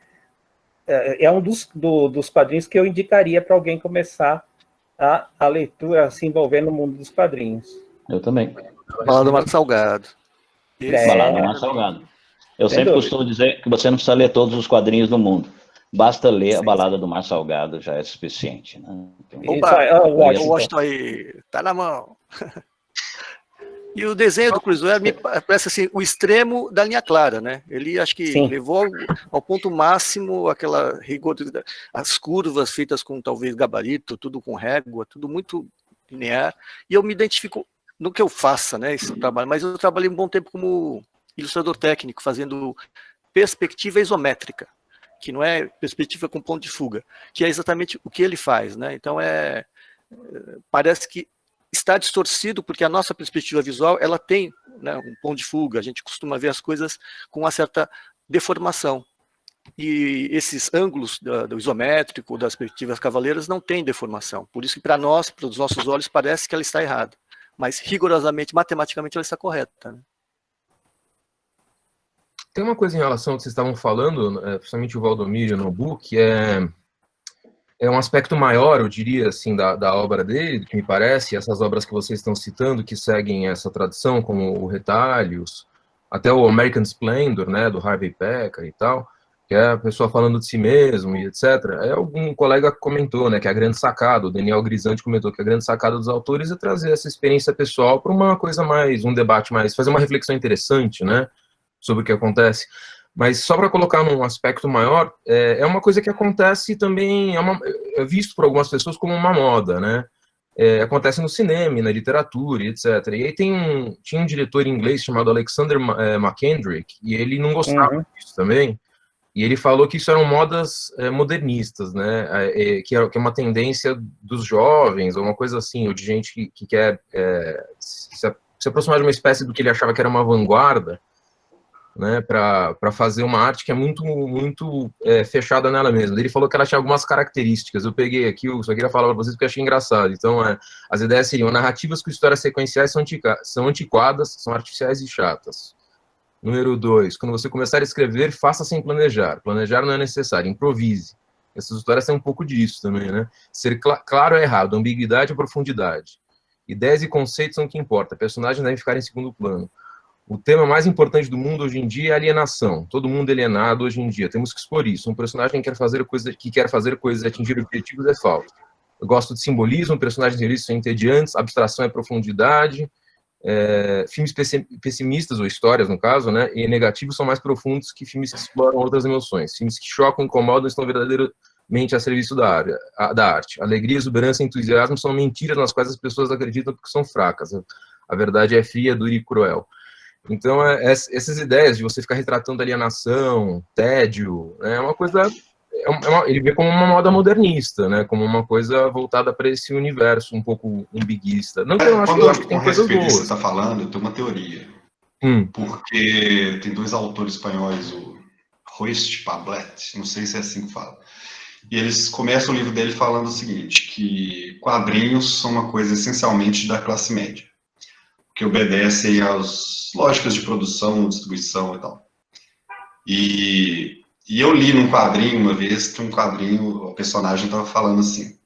A: um dos quadrinhos que eu indicaria para alguém começar a leitura, a se envolver no mundo dos quadrinhos.
G: Eu também.
D: Balada do Mar Salgado.
G: Balada do Mar Salgado. Eu sempre costumo dizer que você não precisa ler todos os quadrinhos do mundo. Basta ler a Balada do Mar Salgado, já é suficiente. Né?
D: Opa, o Washington aí, tá na mão. E o desenho do Chris Ware me parece assim, o extremo da linha clara, né? Ele acho que levou ao ponto máximo aquela rigor, as curvas feitas com talvez gabarito, tudo com régua, tudo muito linear. E eu me identifico no que eu faça, né? Esse trabalho. Mas eu trabalhei um bom tempo como ilustrador técnico, fazendo perspectiva isométrica, que não é perspectiva com ponto de fuga, que é exatamente o que ele faz, né? Então parece que está distorcido porque a nossa perspectiva visual ela tem, né, um ponto de fuga. A gente costuma ver as coisas com uma certa deformação. E esses ângulos do isométrico, das perspectivas cavaleiras, não têm deformação. Por isso que para nós, para os nossos olhos, parece que ela está errada. Mas rigorosamente, matematicamente, ela está correta, né?
H: Tem uma coisa em relação ao que vocês estavam falando, principalmente o Valdomiro no book, que é um aspecto maior, eu diria, assim, da obra dele, que me parece, essas obras que vocês estão citando, que seguem essa tradição, como o Retalhos, até o American Splendor, né, do Harvey Pekar e tal, que é a pessoa falando de si mesmo e etc. Algum colega comentou, né, que a grande sacada, o Daniel Grisanti comentou que a grande sacada dos autores é trazer essa experiência pessoal para uma coisa mais, um debate mais, fazer uma reflexão interessante, né, sobre o que acontece. Mas só para colocar num aspecto maior, é uma coisa que acontece também, é visto por algumas pessoas como uma moda, né? Acontece no cinema, na literatura, etc. E aí tinha um diretor inglês chamado Alexander McKendrick, e ele não gostava disso também, e ele falou que isso eram modas modernistas, né? Que é uma tendência dos jovens, ou uma coisa assim, ou de gente que quer se aproximar de uma espécie do que ele achava que era uma vanguarda, né, para fazer uma arte que é muito fechada nela mesma. Ele falou que ela tinha algumas características. Eu peguei aqui, eu só queria falar para vocês porque eu achei engraçado. Então, as ideias seriam: narrativas com histórias sequenciais são antiquadas, são artificiais e chatas. Número 2, quando você começar a escrever, faça sem planejar. Planejar não é necessário, improvise. Essas histórias têm um pouco disso também, né? Ser claro é errado, ambiguidade é profundidade. Ideias e conceitos são o que importa, personagens devem ficar em segundo plano. O tema mais importante do mundo hoje em dia é alienação. Todo mundo alienado hoje em dia. Temos que expor isso. Um personagem que quer fazer coisas e atingir objetivos é falso. Eu gosto de simbolismo, personagens realistas são entediantes, abstração é profundidade, filmes pessimistas, ou histórias no caso, né, e negativos são mais profundos que filmes que exploram outras emoções. Filmes que chocam, incomodam, estão verdadeiramente a serviço da arte. Alegria, exuberância e entusiasmo são mentiras nas quais as pessoas acreditam porque são fracas. A verdade é fria, dura e cruel. Então, essas ideias de você ficar retratando alienação, tédio, é uma coisa... ele vê como uma moda modernista, né? Como uma coisa voltada para esse universo um pouco umbiguista. Não que eu acho que tem coisas boas.
E: Você está falando, eu tenho uma teoria. Porque tem dois autores espanhóis, o Roist Pablet, não sei se é assim que fala. e eles começam o livro dele falando o seguinte, que quadrinhos são uma coisa essencialmente da classe média, que obedecem às lógicas de produção, distribuição e tal. E eu li num quadrinho uma vez, que um quadrinho, o personagem estava falando assim,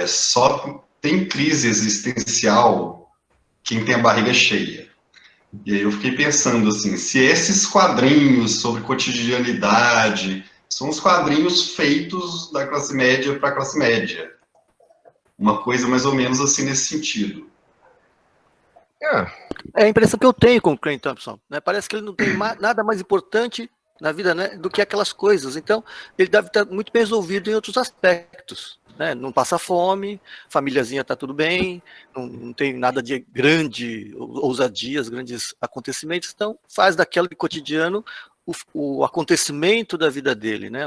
E: só tem crise existencial quem tem a barriga cheia. E aí eu fiquei pensando assim, se esses quadrinhos sobre cotidianidade são os quadrinhos feitos da classe média para a classe média, uma coisa mais ou menos assim nesse sentido.
D: É a impressão que eu tenho com o Crane Thompson, né? Parece que ele não tem nada mais importante na vida, né, do que aquelas coisas. Então, ele deve estar muito bem resolvido em outros aspectos, né? Não passa fome, famíliazinha está tudo bem, não tem nada de grande ousadias, grandes acontecimentos. Então, faz daquele cotidiano o acontecimento da vida dele, né?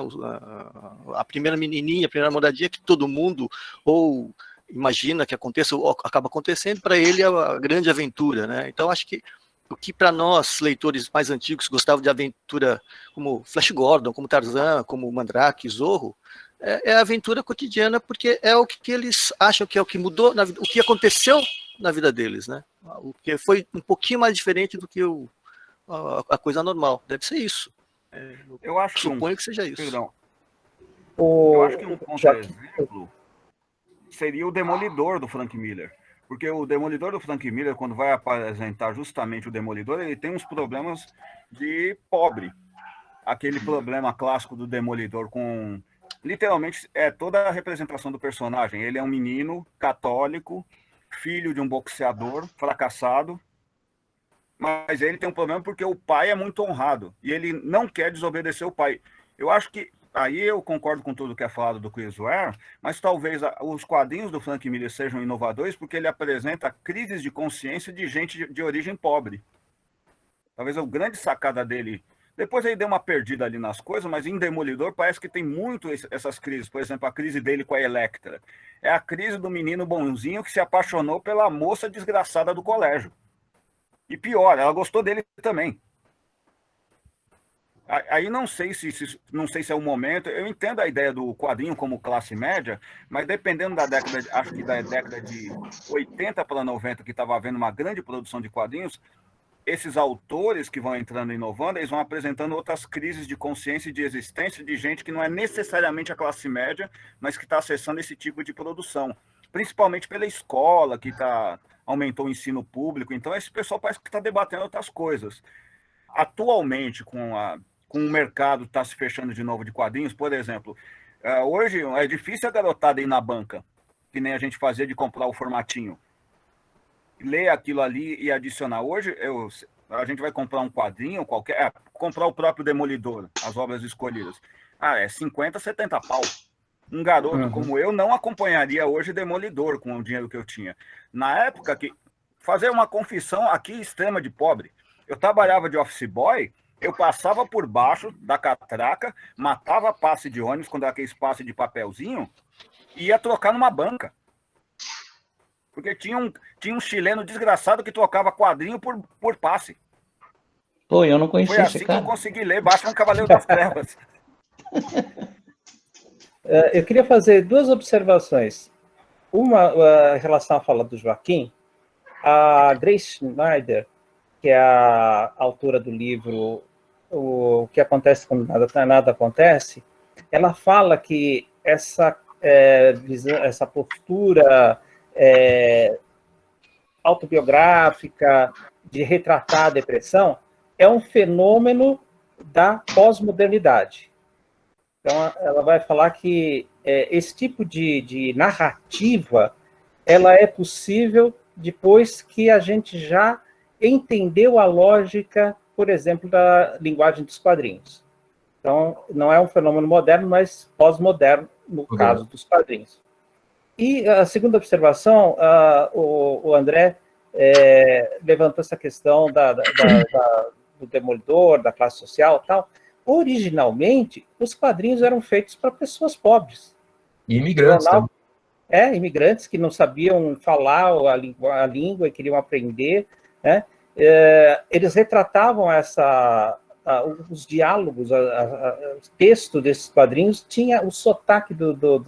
D: A primeira menininha, a primeira moradinha que todo mundo ou imagina que aconteça ou acaba acontecendo, para ele é a grande aventura, né? Então, acho que o que para nós, leitores mais antigos, gostavam de aventura como Flash Gordon, como Tarzan, como Mandrake, Zorro, é a aventura cotidiana, porque é o que eles acham que é o que mudou, o que aconteceu na vida deles, né? O que foi um pouquinho mais diferente do que a coisa normal. Deve ser isso.
F: Eu acho
D: suponho que seja isso.
F: Perdão. Eu acho que um contra-exemplo seria o Demolidor do Frank Miller. Porque o Demolidor do Frank Miller, quando vai apresentar justamente o Demolidor, ele tem uns problemas de pobre. Aquele problema clássico do Demolidor com... Literalmente, toda a representação do personagem. Ele é um menino católico, filho de um boxeador fracassado, mas ele tem um problema porque o pai é muito honrado e ele não quer desobedecer o pai. Eu acho que aí eu concordo com tudo que é falado do Chris Ware, mas talvez os quadrinhos do Frank Miller sejam inovadores porque ele apresenta crises de consciência de gente de origem pobre. Talvez a grande sacada dele... Depois ele deu uma perdida ali nas coisas, mas em Demolidor parece que tem muito essas crises. Por exemplo, a crise dele com a Elektra. É a crise do menino bonzinho que se apaixonou pela moça desgraçada do colégio. E pior, ela gostou dele também. Aí não sei se é o momento. Eu entendo a ideia do quadrinho como classe média, mas dependendo da década, acho que da década de 80 para 90, que estava havendo uma grande produção de quadrinhos, esses autores que vão entrando e inovando, eles vão apresentando outras crises de consciência e de existência de gente que não é necessariamente a classe média, mas que está acessando esse tipo de produção. Principalmente pela escola, que aumentou o ensino público. Então, esse pessoal parece que está debatendo outras coisas. Atualmente, com o mercado está se fechando de novo de quadrinhos, por exemplo, hoje é difícil a garotada ir na banca, que nem a gente fazia de comprar o formatinho. Ler aquilo ali e adicionar. Hoje, a gente vai comprar um quadrinho qualquer, comprar o próprio Demolidor, as obras escolhidas. É 50, 70 pau. Um garoto como eu não acompanharia hoje Demolidor com o dinheiro que eu tinha. Na época, fazer uma confissão aqui extrema de pobre. Eu trabalhava de office boy, eu passava por baixo da catraca, matava passe de ônibus, quando era aquele passe de papelzinho, e ia trocar numa banca. Porque tinha um chileno desgraçado que trocava quadrinho por passe.
G: Pô, eu não conhecia
F: Foi
G: esse
F: assim
G: cara.
F: que eu consegui ler Batman Cavaleiro das Trevas.
A: Eu queria fazer duas observações. Uma em relação à fala do Joaquim. A Grace Schneider, que é a autora do livro O que acontece quando nada acontece, ela fala que essa postura autobiográfica de retratar a depressão é um fenômeno da pós-modernidade. Então, ela vai falar que esse tipo de narrativa ela é possível depois que a gente já entendeu a lógica, por exemplo, da linguagem dos quadrinhos. Então, não é um fenômeno moderno, mas pós-moderno, no caso dos quadrinhos. E a segunda observação, o André levantou essa questão do Demolidor, da classe social e tal. Originalmente, os quadrinhos eram feitos para pessoas pobres.
H: E imigrantes também.
A: Imigrantes que não sabiam falar a língua e queriam aprender, né? Eles retratavam os diálogos, o texto desses quadrinhos tinha o sotaque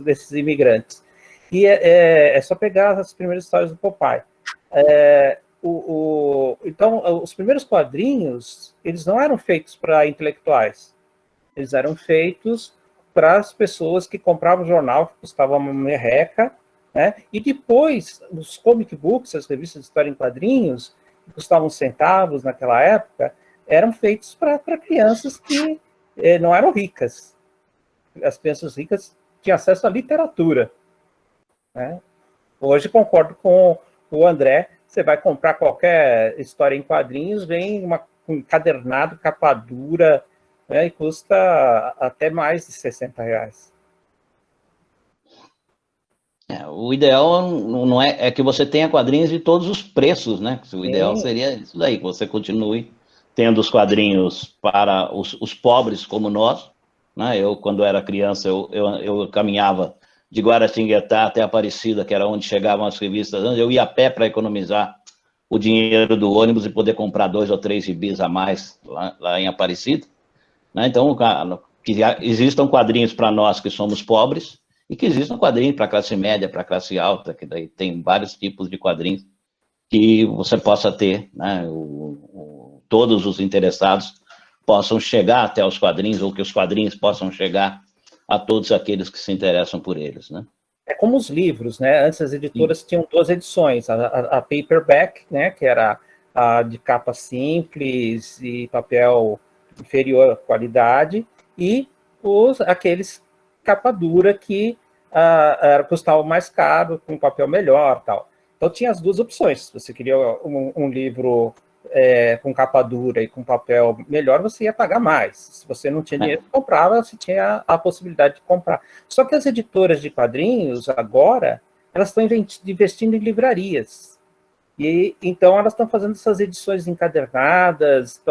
A: desses imigrantes. E é só pegar as primeiras histórias do Popeye. Então, os primeiros quadrinhos, eles não eram feitos para intelectuais. Eles eram feitos para as pessoas que compravam jornal, que custava uma merreca, né? E depois, os comic books, as revistas de história em quadrinhos, que custavam centavos naquela época, eram feitos para crianças que não eram ricas. As crianças ricas tinham acesso à literatura, né? Hoje, concordo com o André, você vai comprar qualquer história em quadrinhos, vem um encadernado, capa dura, né, e custa até mais de R$60.
G: O ideal não é que você tenha quadrinhos de todos os preços, né? O ideal seria isso daí, que você continue tendo os quadrinhos para os pobres como nós, né? Eu, quando era criança, eu caminhava de Guaratinguetá até Aparecida, que era onde chegavam as revistas, eu ia a pé para economizar o dinheiro do ônibus e poder comprar 2 ou 3 gibis a mais lá em Aparecida, né? Então, que existam quadrinhos para nós que somos pobres, e que existam quadrinhos para classe média, para classe alta, que daí tem vários tipos de quadrinhos que você possa ter, né? Todos os interessados possam chegar até os quadrinhos, ou que os quadrinhos possam chegar a todos aqueles que se interessam por eles, né?
A: É como os livros, né? Antes as editoras tinham 2 edições, a paperback, né, que era a de capa simples e papel inferior à qualidade, e aqueles capa dura que custava mais caro, com papel melhor, tal. Então tinha as 2 opções. Se você queria um livro com capa dura e com papel melhor, você ia pagar mais. Se você não tinha dinheiro para comprar, você tinha a possibilidade de comprar. Só que as editoras de quadrinhos, agora, elas estão investindo em livrarias. E então elas estão fazendo essas edições encadernadas,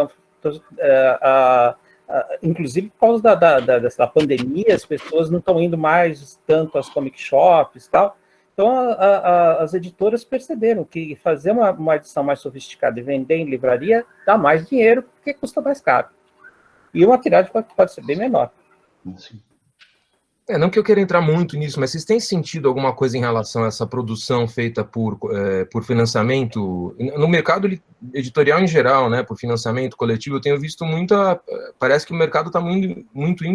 A: inclusive por causa dessa pandemia, as pessoas não estão indo mais tanto às comic shops e tal. Então, as editoras perceberam que fazer uma edição mais sofisticada e vender em livraria dá mais dinheiro, porque custa mais caro. E uma tiragem pode ser bem menor.
H: Não que eu queira entrar muito nisso, mas vocês têm sentido alguma coisa em relação a essa produção feita por financiamento? No mercado editorial em geral, né, por financiamento coletivo, eu tenho visto parece que o mercado está muito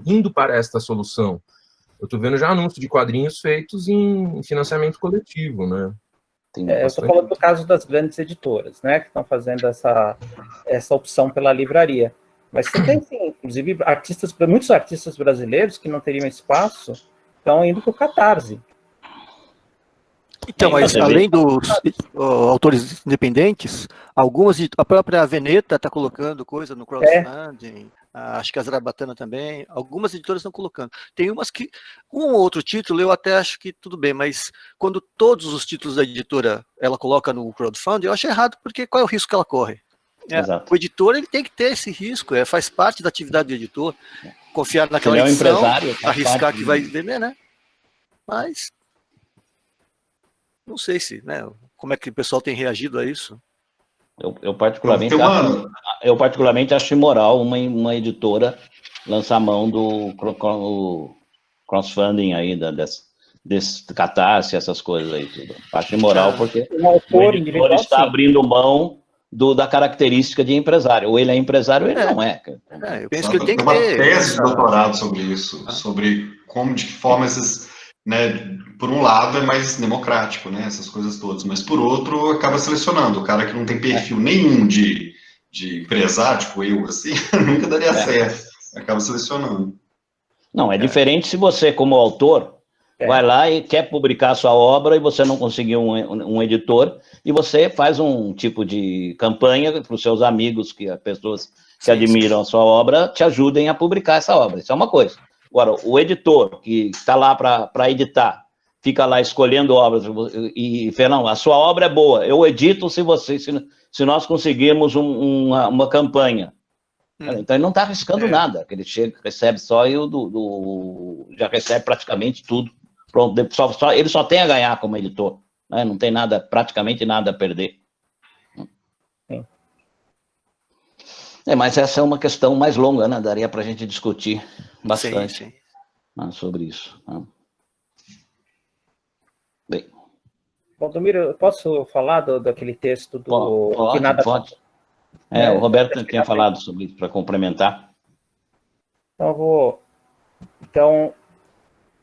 H: indo para esta solução. Eu estou vendo já anúncios de quadrinhos feitos em financiamento coletivo, né?
A: Eu estou falando do caso das grandes editoras, né, que estão fazendo essa opção pela livraria. Mas você tem, sim, inclusive, muitos artistas brasileiros que não teriam espaço estão indo para o Catarse.
D: Então, mas além dos autores independentes, a própria Veneta está colocando coisa no crowdfunding, acho que a Zarabatana também, algumas editoras estão colocando. Tem umas que, um ou outro título, eu até acho que tudo bem, mas quando todos os títulos da editora ela coloca no crowdfunding, eu acho errado, porque qual é o risco que ela corre? O editor ele tem que ter esse risco, faz parte da atividade do editor, confiar naquela edição, arriscar que vai vender, né? Mas não sei como é que o pessoal tem reagido a isso.
G: Eu particularmente acho imoral uma editora lançar mão do crowdfunding aí, desse Catarse, essas coisas aí tudo. Acho imoral porque o editor está abrindo mão da característica de empresário. Ou ele é empresário ou ele não é.
D: Eu penso que ele tem que ter
E: uma tese de doutorado sobre isso, sobre de que forma esses, né, por um lado é mais democrático, né, essas coisas todas, mas por outro acaba selecionando o cara que não tem perfil nenhum de empresário, tipo eu, assim, nunca daria certo, acaba selecionando.
G: Não, é diferente se você, como autor, vai lá e quer publicar a sua obra e você não conseguiu um editor, e você faz um tipo de campanha para os seus amigos, as pessoas que admiram a sua obra, te ajudem a publicar essa obra. Isso é uma coisa. Agora, o editor que está lá para editar, fica lá escolhendo obras e fala, não, a sua obra é boa, eu edito se nós conseguirmos uma campanha. Então ele não está arriscando nada, ele recebe só e já recebe praticamente tudo. Pronto, ele só tem a ganhar como editor, né? Não tem praticamente nada a perder.
A: Sim.
G: Mas essa é uma questão mais longa, né? Daria para a gente discutir bastante
D: Sim.
G: Né, sobre isso. Né? Bem.
A: Valdomiro, eu posso falar daquele texto do...
G: Pode. O Roberto tinha falado sobre isso, para complementar.
A: Então,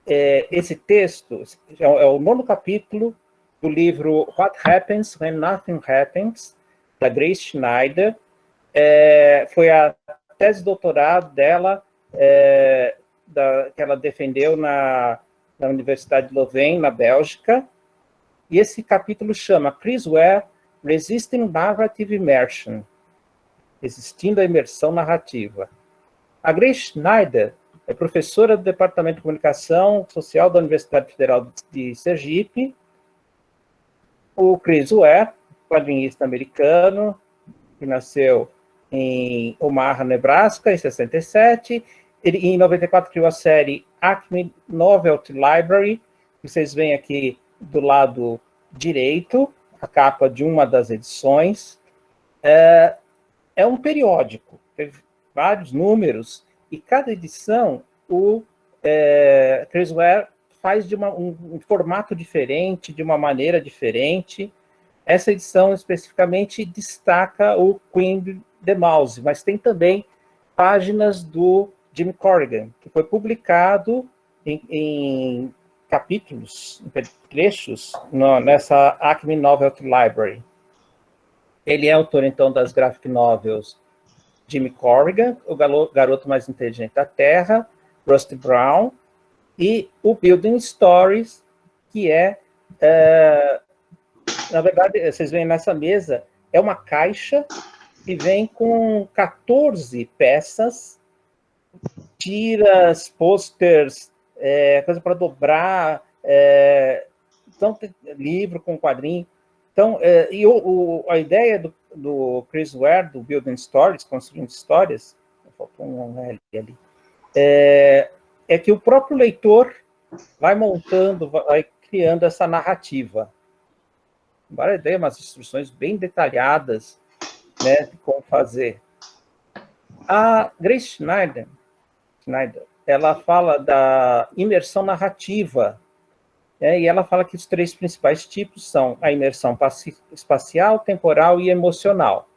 A: esse texto é o 9º capítulo do livro What Happens When Nothing Happens, da Grace Schneider. Foi a tese de doutorado dela, que ela defendeu na Universidade de Louvain, na Bélgica. E esse capítulo chama Chris Ware, Resisting Narrative Immersion, resistindo à imersão narrativa. A Grace Schneider é professora do Departamento de Comunicação Social da Universidade Federal de Sergipe. O Chris Ware, quadrinista americano, que nasceu em Omaha, Nebraska, em 67. Ele, em 94, criou a série Acme Novelty Library, que vocês veem aqui do lado direito, a capa de uma das edições. É um periódico, teve vários números, e cada edição o Chris Ware faz de um formato diferente, de uma maneira diferente. Essa edição especificamente destaca o Queen the Mouse, mas tem também páginas do Jim Corrigan, que foi publicado em capítulos, em trechos, nessa Acme Novelty Library. Ele é autor, então, das graphic novels Jimmy Corrigan, O Garoto Mais Inteligente da Terra, Rusty Brown, e o Building Stories, que na verdade, vocês veem nessa mesa, é uma caixa que vem com 14 peças, tiras, posters, coisa para dobrar, então, livro com quadrinho. Então, a ideia do Chris Ware, do Building Stories, Construindo Histórias, faltou um L ali, é que o próprio leitor vai montando, vai criando essa narrativa. Embora dê umas instruções bem detalhadas, né, de como fazer. A Grace Schneider, ela fala da imersão narrativa, e ela fala que os 3 principais tipos são a imersão espacial, temporal e emocional.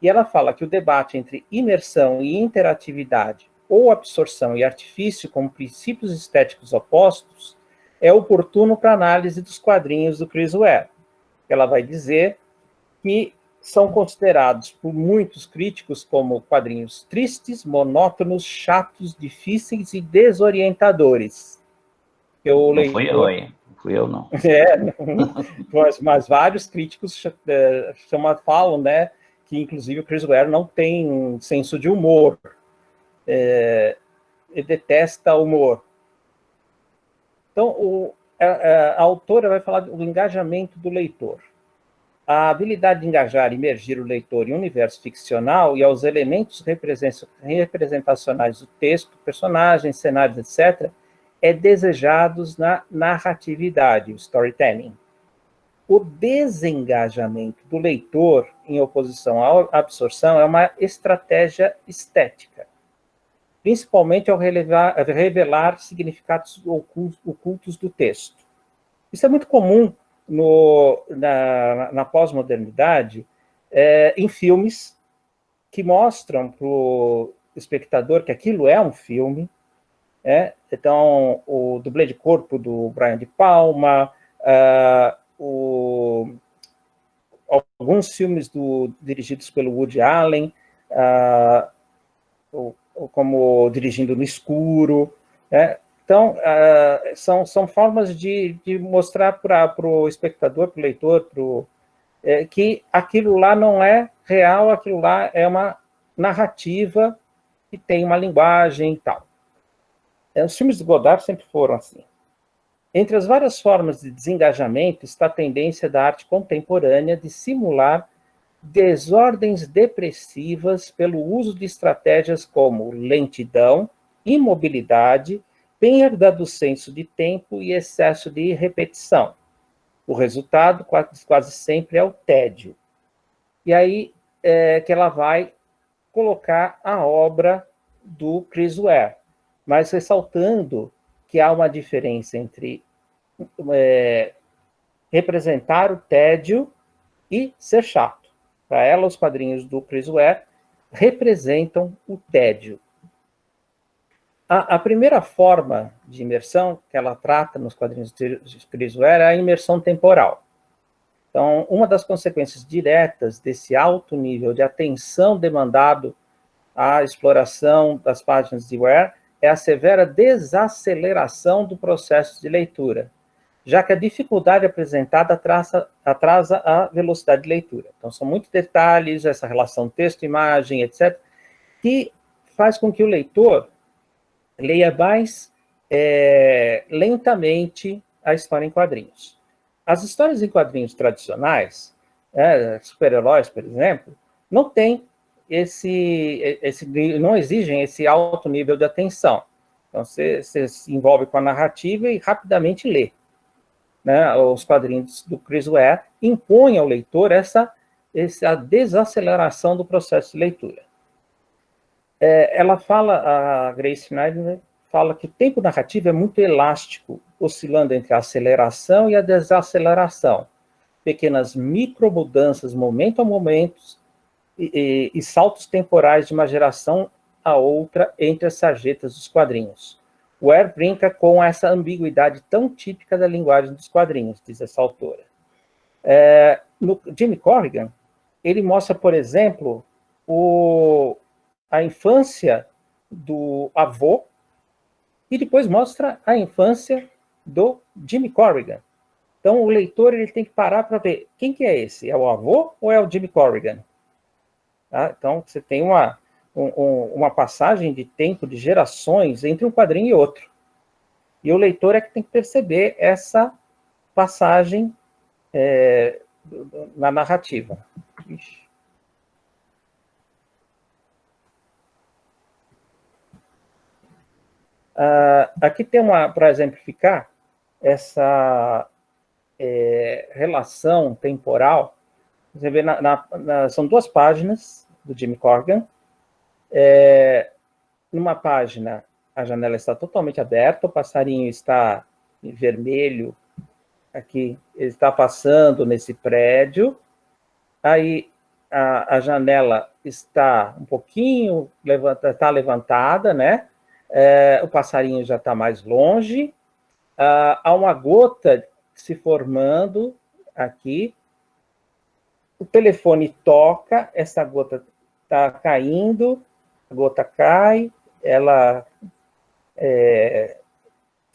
A: E ela fala que o debate entre imersão e interatividade, ou absorção e artifício como princípios estéticos opostos, é oportuno para análise dos quadrinhos do Chris Ware. Ela vai dizer que são considerados por muitos críticos como quadrinhos tristes, monótonos, chatos, difíceis e desorientadores.
G: Fui eu não.
A: Mas vários críticos falam, né, que inclusive o Chris Ware não tem senso de humor. Ele detesta humor. Então, a autora vai falar do engajamento do leitor. A habilidade de engajar e imergir o leitor em um universo ficcional e aos elementos representacionais do texto, personagens, cenários, etc., é desejados na narratividade, o storytelling. O desengajamento do leitor em oposição à absorção é uma estratégia estética, principalmente ao revelar significados ocultos do texto. Isso é muito comum na pós-modernidade, em filmes que mostram para o espectador que aquilo é um filme. Então, o Dublê de Corpo do Brian De Palma, alguns filmes dirigidos pelo Woody Allen, como Dirigindo no Escuro. Então, são formas de mostrar para o espectador, para o leitor, que aquilo lá não é real, aquilo lá é uma narrativa que tem uma linguagem e tal. Os filmes do Godard sempre foram assim. Entre as várias formas de desengajamento está a tendência da arte contemporânea de simular desordens depressivas pelo uso de estratégias como lentidão, imobilidade, perda do senso de tempo e excesso de repetição. O resultado quase sempre é o tédio. E aí que ela vai colocar a obra do Chris Ware, mas ressaltando que há uma diferença entre representar o tédio e ser chato. Para ela, os quadrinhos do Chris Ware representam o tédio. A primeira forma de imersão que ela trata nos quadrinhos de Chris Ware é a imersão temporal. Então, uma das consequências diretas desse alto nível de atenção demandado à exploração das páginas de Ware é a severa desaceleração do processo de leitura, já que a dificuldade apresentada atrasa a velocidade de leitura. Então, são muitos detalhes, essa relação texto-imagem, etc., que faz com que o leitor leia mais lentamente a história em quadrinhos. As histórias em quadrinhos tradicionais, super-heróis, por exemplo, não tem não exigem esse alto nível de atenção. Então, você se envolve com a narrativa e rapidamente lê. Né? Os quadrinhos do Chris Ware impõem ao leitor essa desaceleração do processo de leitura. Ela fala, a Grace Snyder fala que o tempo narrativo é muito elástico, oscilando entre a aceleração e a desaceleração. Pequenas micromudanças, momento a momento, e saltos temporais de uma geração a outra entre as sarjetas dos quadrinhos. Ware brinca com essa ambiguidade tão típica da linguagem dos quadrinhos, diz essa autora. No Jimmy Corrigan, ele mostra, por exemplo, a infância do avô e depois mostra a infância do Jimmy Corrigan. Então, o leitor ele tem que parar para ver quem que é esse? É o avô ou é o Jimmy Corrigan? Tá? Então, você tem uma passagem de tempo, de gerações, entre um quadrinho e outro. E o leitor é que tem que perceber essa passagem na narrativa. Ixi. Aqui tem para exemplificar essa relação temporal. Você vê, são 2 páginas do Jimmy Corrigan. Numa página, a janela está totalmente aberta, o passarinho está em vermelho, aqui, ele está passando nesse prédio, aí a janela está um pouquinho levantada, né? O passarinho já está mais longe, há uma gota se formando aqui, o telefone toca, essa gota está caindo, a gota cai, ela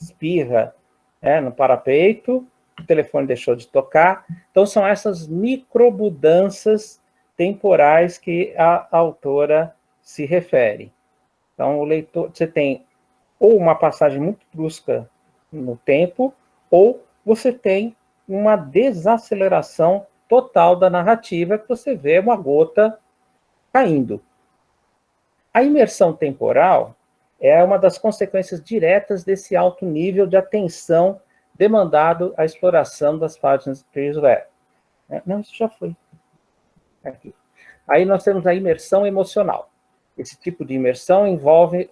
A: espirra no parapeito, o telefone deixou de tocar. Então, são essas micromudanças temporais que a autora se refere. Então, o leitor, você tem ou uma passagem muito brusca no tempo, ou você tem uma desaceleração total da narrativa, que você vê uma gota caindo. A imersão temporal é uma das consequências diretas desse alto nível de atenção demandado à exploração das páginas do Chris Ware. Não, isso já foi. Aqui. Aí nós temos a imersão emocional. Esse tipo de imersão envolve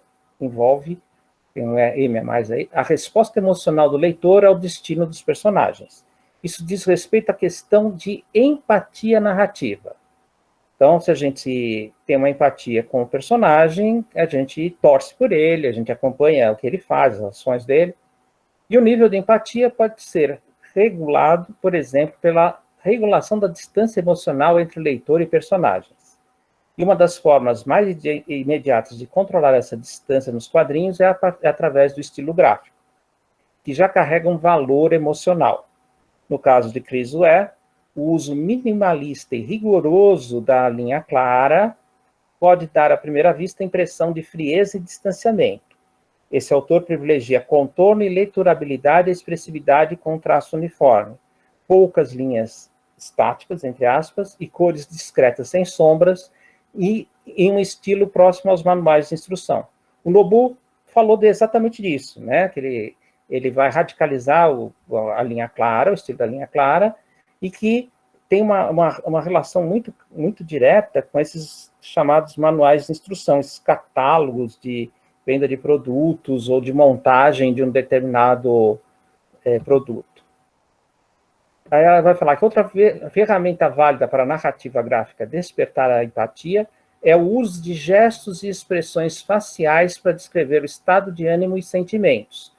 A: tem um M a mais aí, a resposta emocional do leitor ao destino dos personagens. Isso diz respeito à questão de empatia narrativa. Então, se a gente tem uma empatia com o personagem, a gente torce por ele, a gente acompanha o que ele faz, as ações dele. E o nível de empatia pode ser regulado, por exemplo, pela regulação da distância emocional entre leitor e personagens. E uma das formas mais imediatas de controlar essa distância nos quadrinhos é através do estilo gráfico, que já carrega um valor emocional. No caso de Chris Ware, o uso minimalista e rigoroso da linha clara pode dar, à primeira vista, a impressão de frieza e distanciamento. Esse autor privilegia contorno e leiturabilidade e expressividade com traço uniforme, poucas linhas estáticas, entre aspas, e cores discretas sem sombras, e em um estilo próximo aos manuais de instrução. O Nobu falou exatamente disso, né? Que ele vai radicalizar a linha clara, o estilo da linha clara, e que tem uma relação muito, muito direta com esses chamados manuais de instrução, esses catálogos de venda de produtos ou de montagem de um determinado produto. Aí ela vai falar que outra ferramenta válida para a narrativa gráfica despertar a empatia é o uso de gestos e expressões faciais para descrever o estado de ânimo e sentimentos,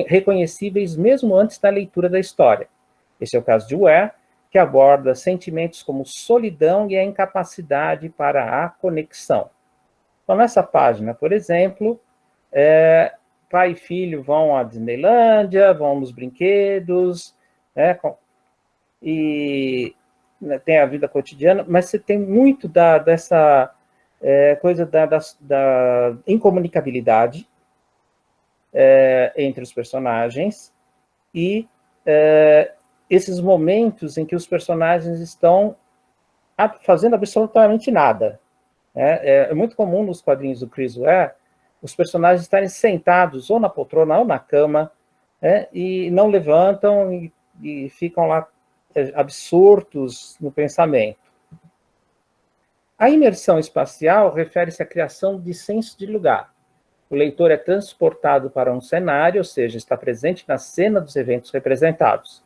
A: reconhecíveis mesmo antes da leitura da história. Esse é o caso de Ware, que aborda sentimentos como solidão e a incapacidade para a conexão. Então, nessa página, por exemplo, pai e filho vão à Disneylândia, vão nos brinquedos, né, e tem a vida cotidiana, mas você tem muito dessa coisa da incomunicabilidade entre os personagens e esses momentos em que os personagens estão fazendo absolutamente nada. É muito comum nos quadrinhos do Chris Ware os personagens estarem sentados ou na poltrona ou na cama, e não levantam e ficam lá absortos no pensamento. A imersão espacial refere-se à criação de senso de lugar. O leitor é transportado para um cenário, ou seja, está presente na cena dos eventos representados.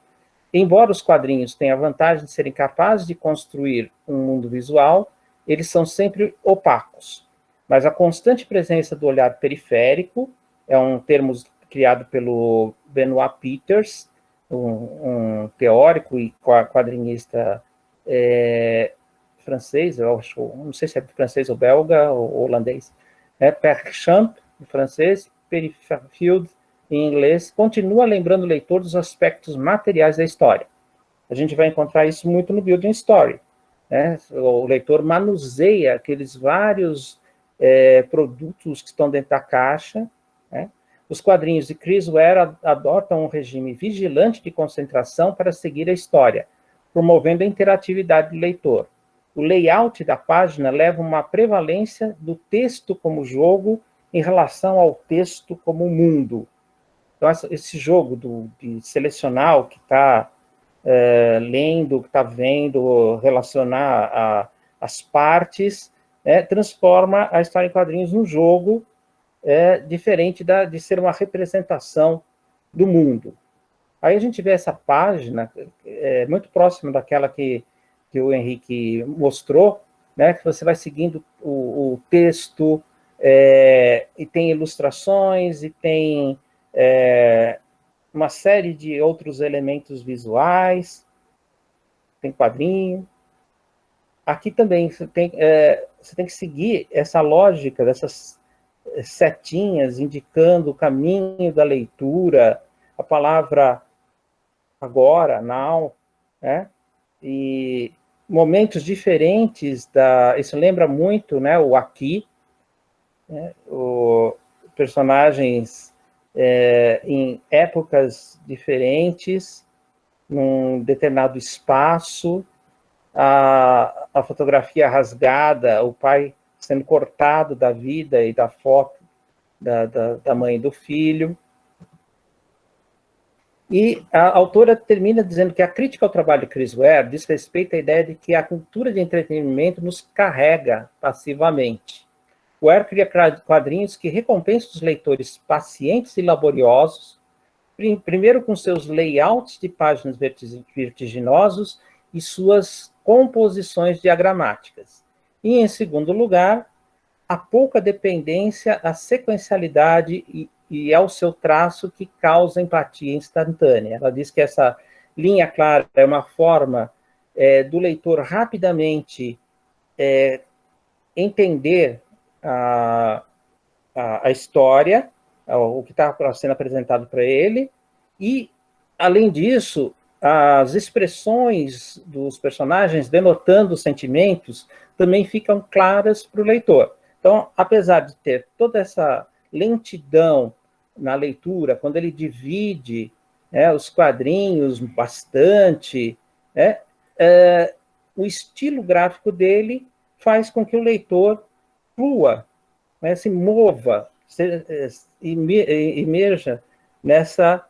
A: Embora os quadrinhos tenham a vantagem de serem capazes de construir um mundo visual, eles são sempre opacos. Mas a constante presença do olhar periférico, é um termo criado pelo Benoit Peters, um teórico e quadrinista francês, eu acho, não sei se é francês ou belga ou holandês, Perchamp, em francês, Perifield, em inglês, continua lembrando o leitor dos aspectos materiais da história. A gente vai encontrar isso muito no Building Story. O leitor manuseia aqueles vários produtos que estão dentro da caixa. Os quadrinhos de Chris Ware adotam um regime vigilante de concentração para seguir a história, promovendo a interatividade do leitor. O layout da página leva uma prevalência do texto como jogo em relação ao texto como mundo. Então, esse jogo de selecionar o que está lendo, o que está vendo, relacionar as partes, transforma a história em quadrinhos num jogo diferente de ser uma representação do mundo. Aí a gente vê essa página muito próxima daquela que o Henrique mostrou, que você vai seguindo o texto, e tem ilustrações, e tem uma série de outros elementos visuais, tem quadrinho. Aqui também você tem que seguir essa lógica dessas setinhas indicando o caminho da leitura, a palavra agora, now, e momentos diferentes isso lembra muito, o aqui, personagens em épocas diferentes, num determinado espaço, a fotografia rasgada, o pai sendo cortado da vida e da foto da mãe e do filho. E a autora termina dizendo que a crítica ao trabalho de Chris Ware diz respeito à ideia de que a cultura de entretenimento nos carrega passivamente. Ware cria quadrinhos que recompensam os leitores pacientes e laboriosos, primeiro com seus layouts de páginas vertiginosos e suas composições diagramáticas. E, em segundo lugar, a pouca dependência à sequencialidade e ao seu traço que causa empatia instantânea. Ela diz que essa linha clara é uma forma do leitor rapidamente entender a história, o que está sendo apresentado para ele, e, além disso, as expressões dos personagens denotando os sentimentos também ficam claras para o leitor. Então, apesar de ter toda essa lentidão na leitura, quando ele divide os quadrinhos bastante, o estilo gráfico dele faz com que o leitor flua, se mova, emerja nessa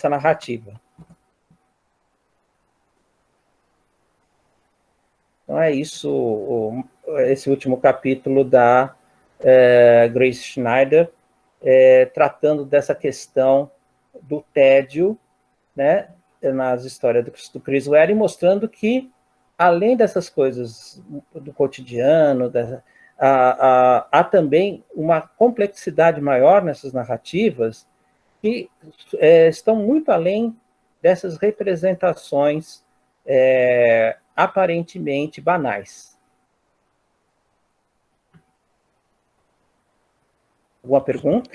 A: narrativa. Então é isso, esse último capítulo da Grace Schneider, tratando dessa questão do tédio, né, nas histórias do Chris Ware, e mostrando que, além dessas coisas do cotidiano, há também uma complexidade maior nessas narrativas que estão muito além dessas representações aparentemente banais. Alguma pergunta?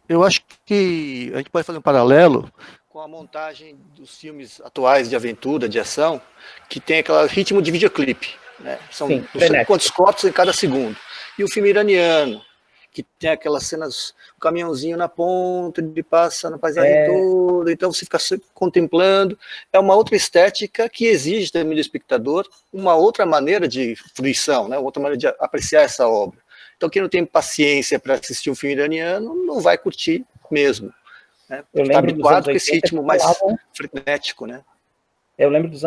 D: Eu acho que a gente pode fazer um paralelo com a montagem dos filmes atuais de aventura, de ação, que tem aquele ritmo de videoclipe, né? São não sei quantos cortes em cada segundo. E o filme iraniano, que tem aquelas cenas, o caminhãozinho na ponta, ele passa na paisagem toda, então você fica contemplando. É uma outra estética que exige também do espectador uma outra maneira de fruição, né? Outra maneira de apreciar essa obra. Então, quem não tem paciência para assistir um filme iraniano não vai curtir mesmo. Né? Está habituado com esse ritmo mais frenético. Né?
A: Eu lembro nos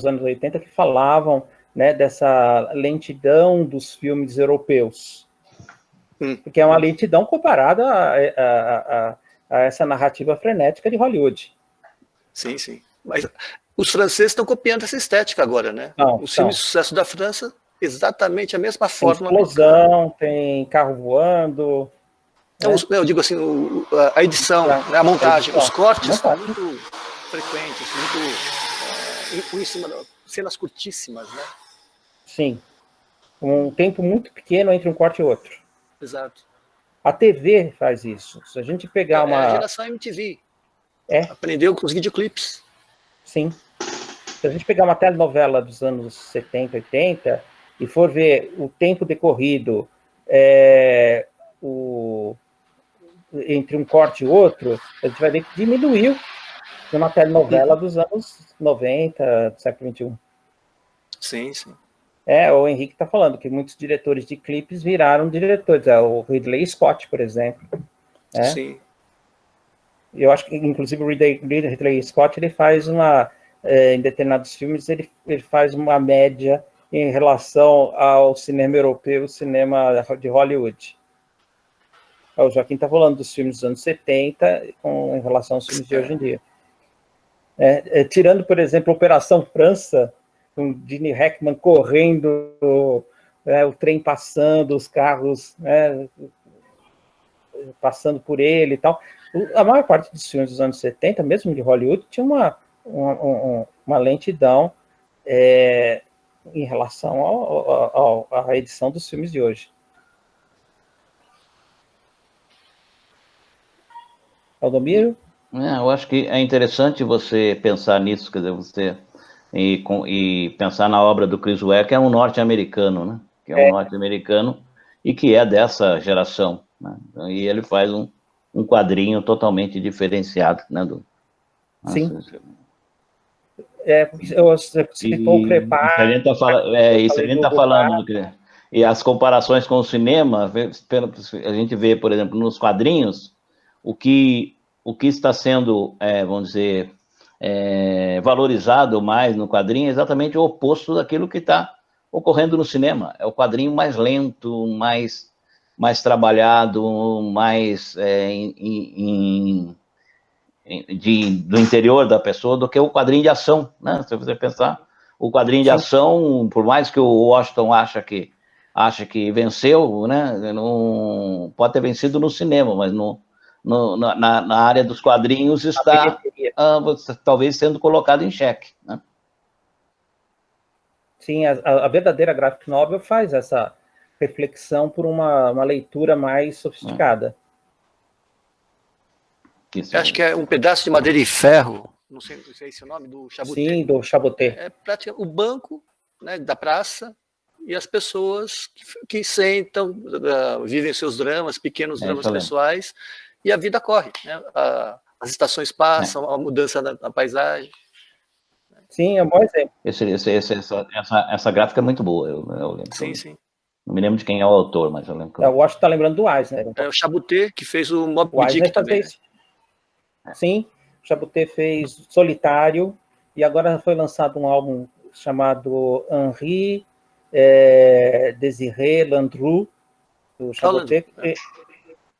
A: anos 80 que falavam, né, dessa lentidão dos filmes europeus. Porque é uma lentidão comparada a essa narrativa frenética de Hollywood.
D: Sim, sim. Mas os franceses estão copiando essa estética agora, né? Os filmes de sucesso da França, exatamente a mesma forma.
A: Tem explosão, tem carro voando.
D: Então, né? Eu digo assim, a edição, né, a montagem, os cortes são muito frequentes, muito em cima, cenas curtíssimas, né?
A: Sim. Um tempo muito pequeno entre um corte e outro.
D: Exato.
A: A TV faz isso. Se a gente pegar uma...
D: a geração MTV. Aprendeu com os videoclipes.
A: Sim. Se a gente pegar uma telenovela dos anos 70, 80, e for ver o tempo decorrido entre um corte e outro, a gente vai ver que diminuiu numa telenovela dos anos 90, do século XXI.
D: Sim, sim.
A: O Henrique está falando que muitos diretores de clipes viraram diretores. O Ridley Scott, por exemplo.
D: Sim.
A: Eu acho que, inclusive, o Ridley Scott, ele faz em determinados filmes, ele faz uma média em relação ao cinema europeu, o cinema de Hollywood. O Joaquim está falando dos filmes dos anos 70 em relação aos filmes de hoje em dia. Tirando, por exemplo, Operação França, com Gene Hackman correndo, o trem passando, os carros, né, passando por ele e tal. A maior parte dos filmes dos anos 70, mesmo de Hollywood, tinha uma lentidão em relação à edição dos filmes de hoje. Aldomiro?
G: Eu acho que é interessante você pensar nisso, quer dizer, e pensar na obra do Chris Ware, que é um norte-americano, né? Que é um norte-americano e que é dessa geração, né? E ele faz um quadrinho totalmente diferenciado, né?
A: Sim. Se for o Crepar...
G: A gente está falando... E as comparações com o cinema, a gente vê, por exemplo, nos quadrinhos, o que está sendo, vamos dizer... valorizado mais no quadrinho é exatamente o oposto daquilo que está ocorrendo no cinema. É o quadrinho mais lento, mais trabalhado, mais do interior da pessoa do que o quadrinho de ação, né? Se você pensar, o quadrinho de ação, por mais que o Washington acha que venceu, né? Não pode ter vencido no cinema, mas na área dos quadrinhos está talvez sendo colocado em xeque, né?
A: Sim, a verdadeira graphic novel faz essa reflexão por uma leitura mais sofisticada.
D: Eu acho que é um pedaço de madeira e ferro, não sei se é esse o nome, do Chaboté.
A: Sim, do Chaboté.
D: É praticamente o banco, né, da praça e as pessoas que sentam, vivem seus dramas, pequenos dramas pessoais, e a vida corre, né? As estações passam, a mudança na paisagem.
A: Sim, é um bom exemplo.
G: Essa gráfica é muito boa, eu lembro.
D: Sim, sim.
G: Não me lembro de quem é o autor, mas eu lembro.
A: Eu acho que está lembrando do Eisner.
D: É o Chaboté, que fez o Moby Dick também.
A: Sim, o Chaboté fez Solitário, e agora foi lançado um álbum chamado Henri Désiré Landru, do Chaboté, que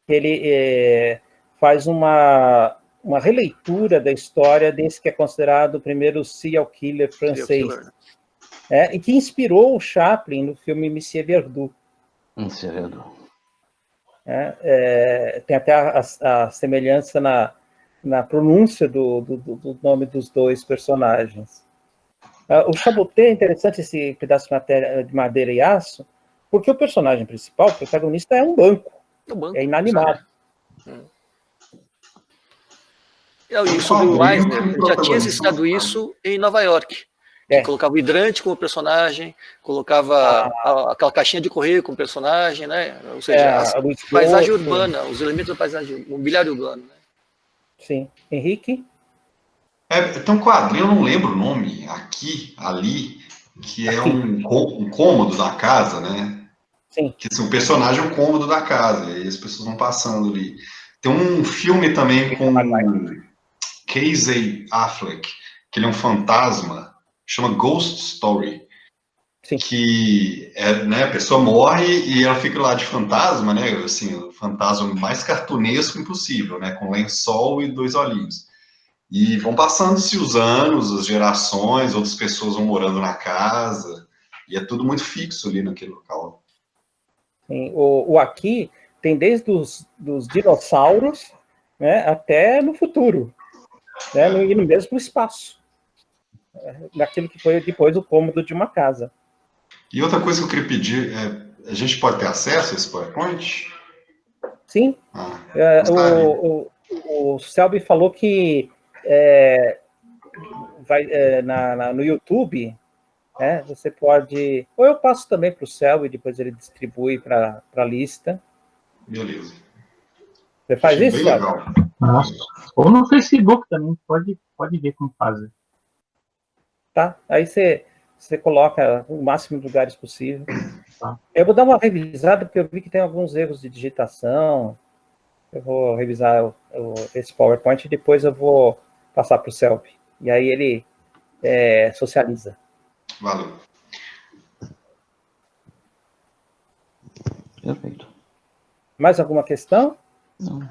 A: ele faz uma releitura da história desse que é considerado o primeiro serial killer francês, e que inspirou o Chaplin no filme Monsieur Verdoux.
G: Monsieur Verdoux.
A: Tem até a semelhança na pronúncia do nome dos dois personagens. O Chaboté é interessante, esse pedaço de madeira e aço, porque o personagem principal, o protagonista, é um banco. É inanimado.
D: E sobre o Eisner, ele já tinha registrado isso em Nova York. Colocava o hidrante como personagem, colocava aquela caixinha de correio como personagem, né? Ou seja, a paisagem urbana, os elementos da paisagem, o mobiliário urbano. Né?
A: Sim. Henrique?
E: Tem um quadrinho, eu não lembro o nome, aqui, ali, que é um cômodo da casa, né?
A: Sim.
E: Que assim, o personagem é um cômodo da casa, e aí as pessoas vão passando ali. Tem um filme também com Casey Affleck, que ele é um fantasma, chama Ghost Story.
A: Sim.
E: Que né, a pessoa morre e ela fica lá de fantasma, né? Assim, o fantasma mais cartunesco impossível, né? Com lençol e 2 olhinhos. E vão passando-se os anos, as gerações, outras pessoas vão morando na casa, e é tudo muito fixo ali naquele local.
A: Sim, o aqui tem desde dos dinossauros, né, até no futuro, né, e no mesmo espaço, naquilo que foi depois o cômodo de uma casa.
E: E outra coisa que eu queria pedir, a gente pode ter acesso a esse PowerPoint?
A: Sim. O Selby falou que no YouTube, você pode... Ou eu passo também para o Selby, depois ele distribui para a lista.
E: Beleza.
A: Você faz isso, Selby?
C: Nossa. Ou no Facebook também, pode ver como fazer.
A: Tá, aí você coloca o máximo de lugares possível.
C: Tá.
A: Eu vou dar uma revisada, porque eu vi que tem alguns erros de digitação. Eu vou revisar esse PowerPoint e depois eu vou passar para o Selby. E aí ele socializa.
E: Valeu.
G: Perfeito.
A: Mais alguma questão?
G: Não.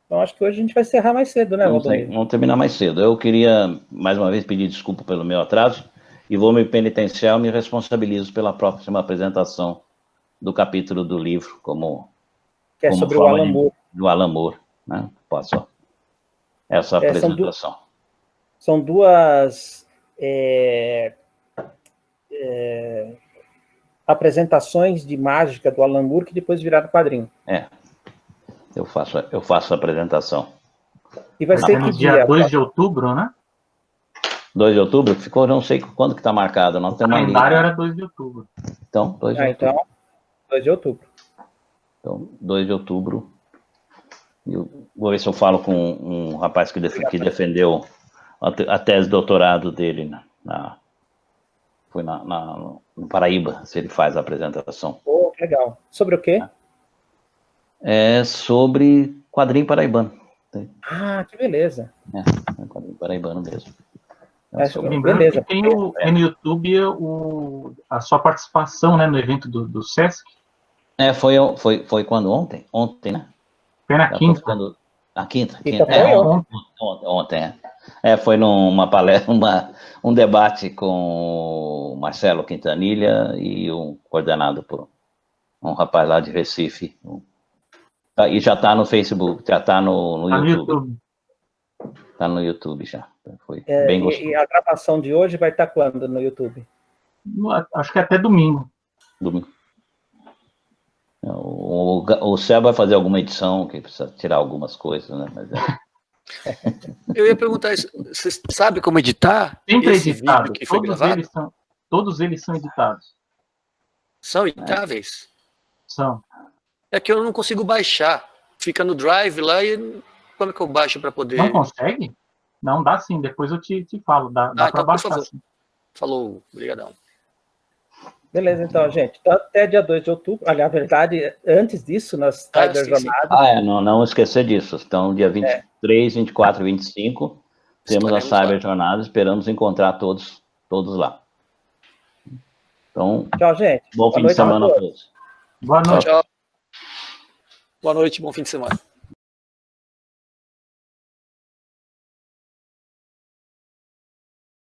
A: Então, acho que hoje a gente vai encerrar mais cedo, né, Valdomiro?
G: Vamos terminar mais cedo. Eu queria, mais uma vez, pedir desculpa pelo meu atraso e vou me penitenciar, me responsabilizo pela próxima apresentação do capítulo do livro,
A: que é sobre o Alan Moore.
G: Do Alan Moore, né? Posso. Essa apresentação.
A: São duas apresentações de mágica do Alan Moore que depois viraram quadrinho.
G: Eu faço a apresentação.
A: E vai ser que dia?
C: 2 de outubro, né?
G: 2 de outubro? Ficou, não sei quando que está marcado. Não tem
C: o calendário era 2 de outubro.
G: Então, 2 de outubro.
A: Então, 2 de outubro.
G: Então, 2 de outubro. Eu vou ver se eu falo com um rapaz que defendeu a tese de doutorado dele foi no Paraíba, se ele faz a apresentação.
A: Legal. Sobre o quê?
G: É sobre quadrinho paraibano.
A: Ah, que beleza.
G: É quadrinho paraibano mesmo.
C: Lembrando que tem no YouTube a sua participação, né, no evento do Sesc.
G: Foi quando? Ontem, né?
C: Foi na quinta.
G: Na quinta?
C: Ontem.
G: Foi numa palestra, um debate com o Marcelo Quintanilha e coordenado por um rapaz lá de Recife. E já está no Facebook, já está no YouTube. Está no YouTube já. Foi bem gostoso.
A: E a gravação de hoje vai estar quando no YouTube?
C: Acho que até domingo.
G: Domingo. O Céu vai fazer alguma edição, que precisa tirar algumas coisas, né? Mas
D: Eu ia perguntar isso. Você sabe como editar?
C: Sempre
D: esse
C: editado.
D: vídeo que foi gravado?
C: Todos eles são editados.
D: São editáveis?
C: São.
D: É que eu não consigo baixar. Fica no Drive lá e como é que eu baixo para poder...
C: Não consegue? Não, dá sim. Depois eu te falo. Dá para
D: então,
C: baixar,
D: por favor.
C: sim.
D: Falou. Obrigadão.
A: Beleza, então, gente. Então, até dia 2 de outubro. Aliás, na verdade, antes disso, nós saímos da jornada.
G: não esquecer disso. Então, dia 23, 24 e 25, Temos a Cyber Jornada, esperamos encontrar todos lá. Então,
A: tchau, gente.
G: Bom fim de semana a todos.
C: Boa noite.
D: Tchau. Boa noite, bom fim de semana.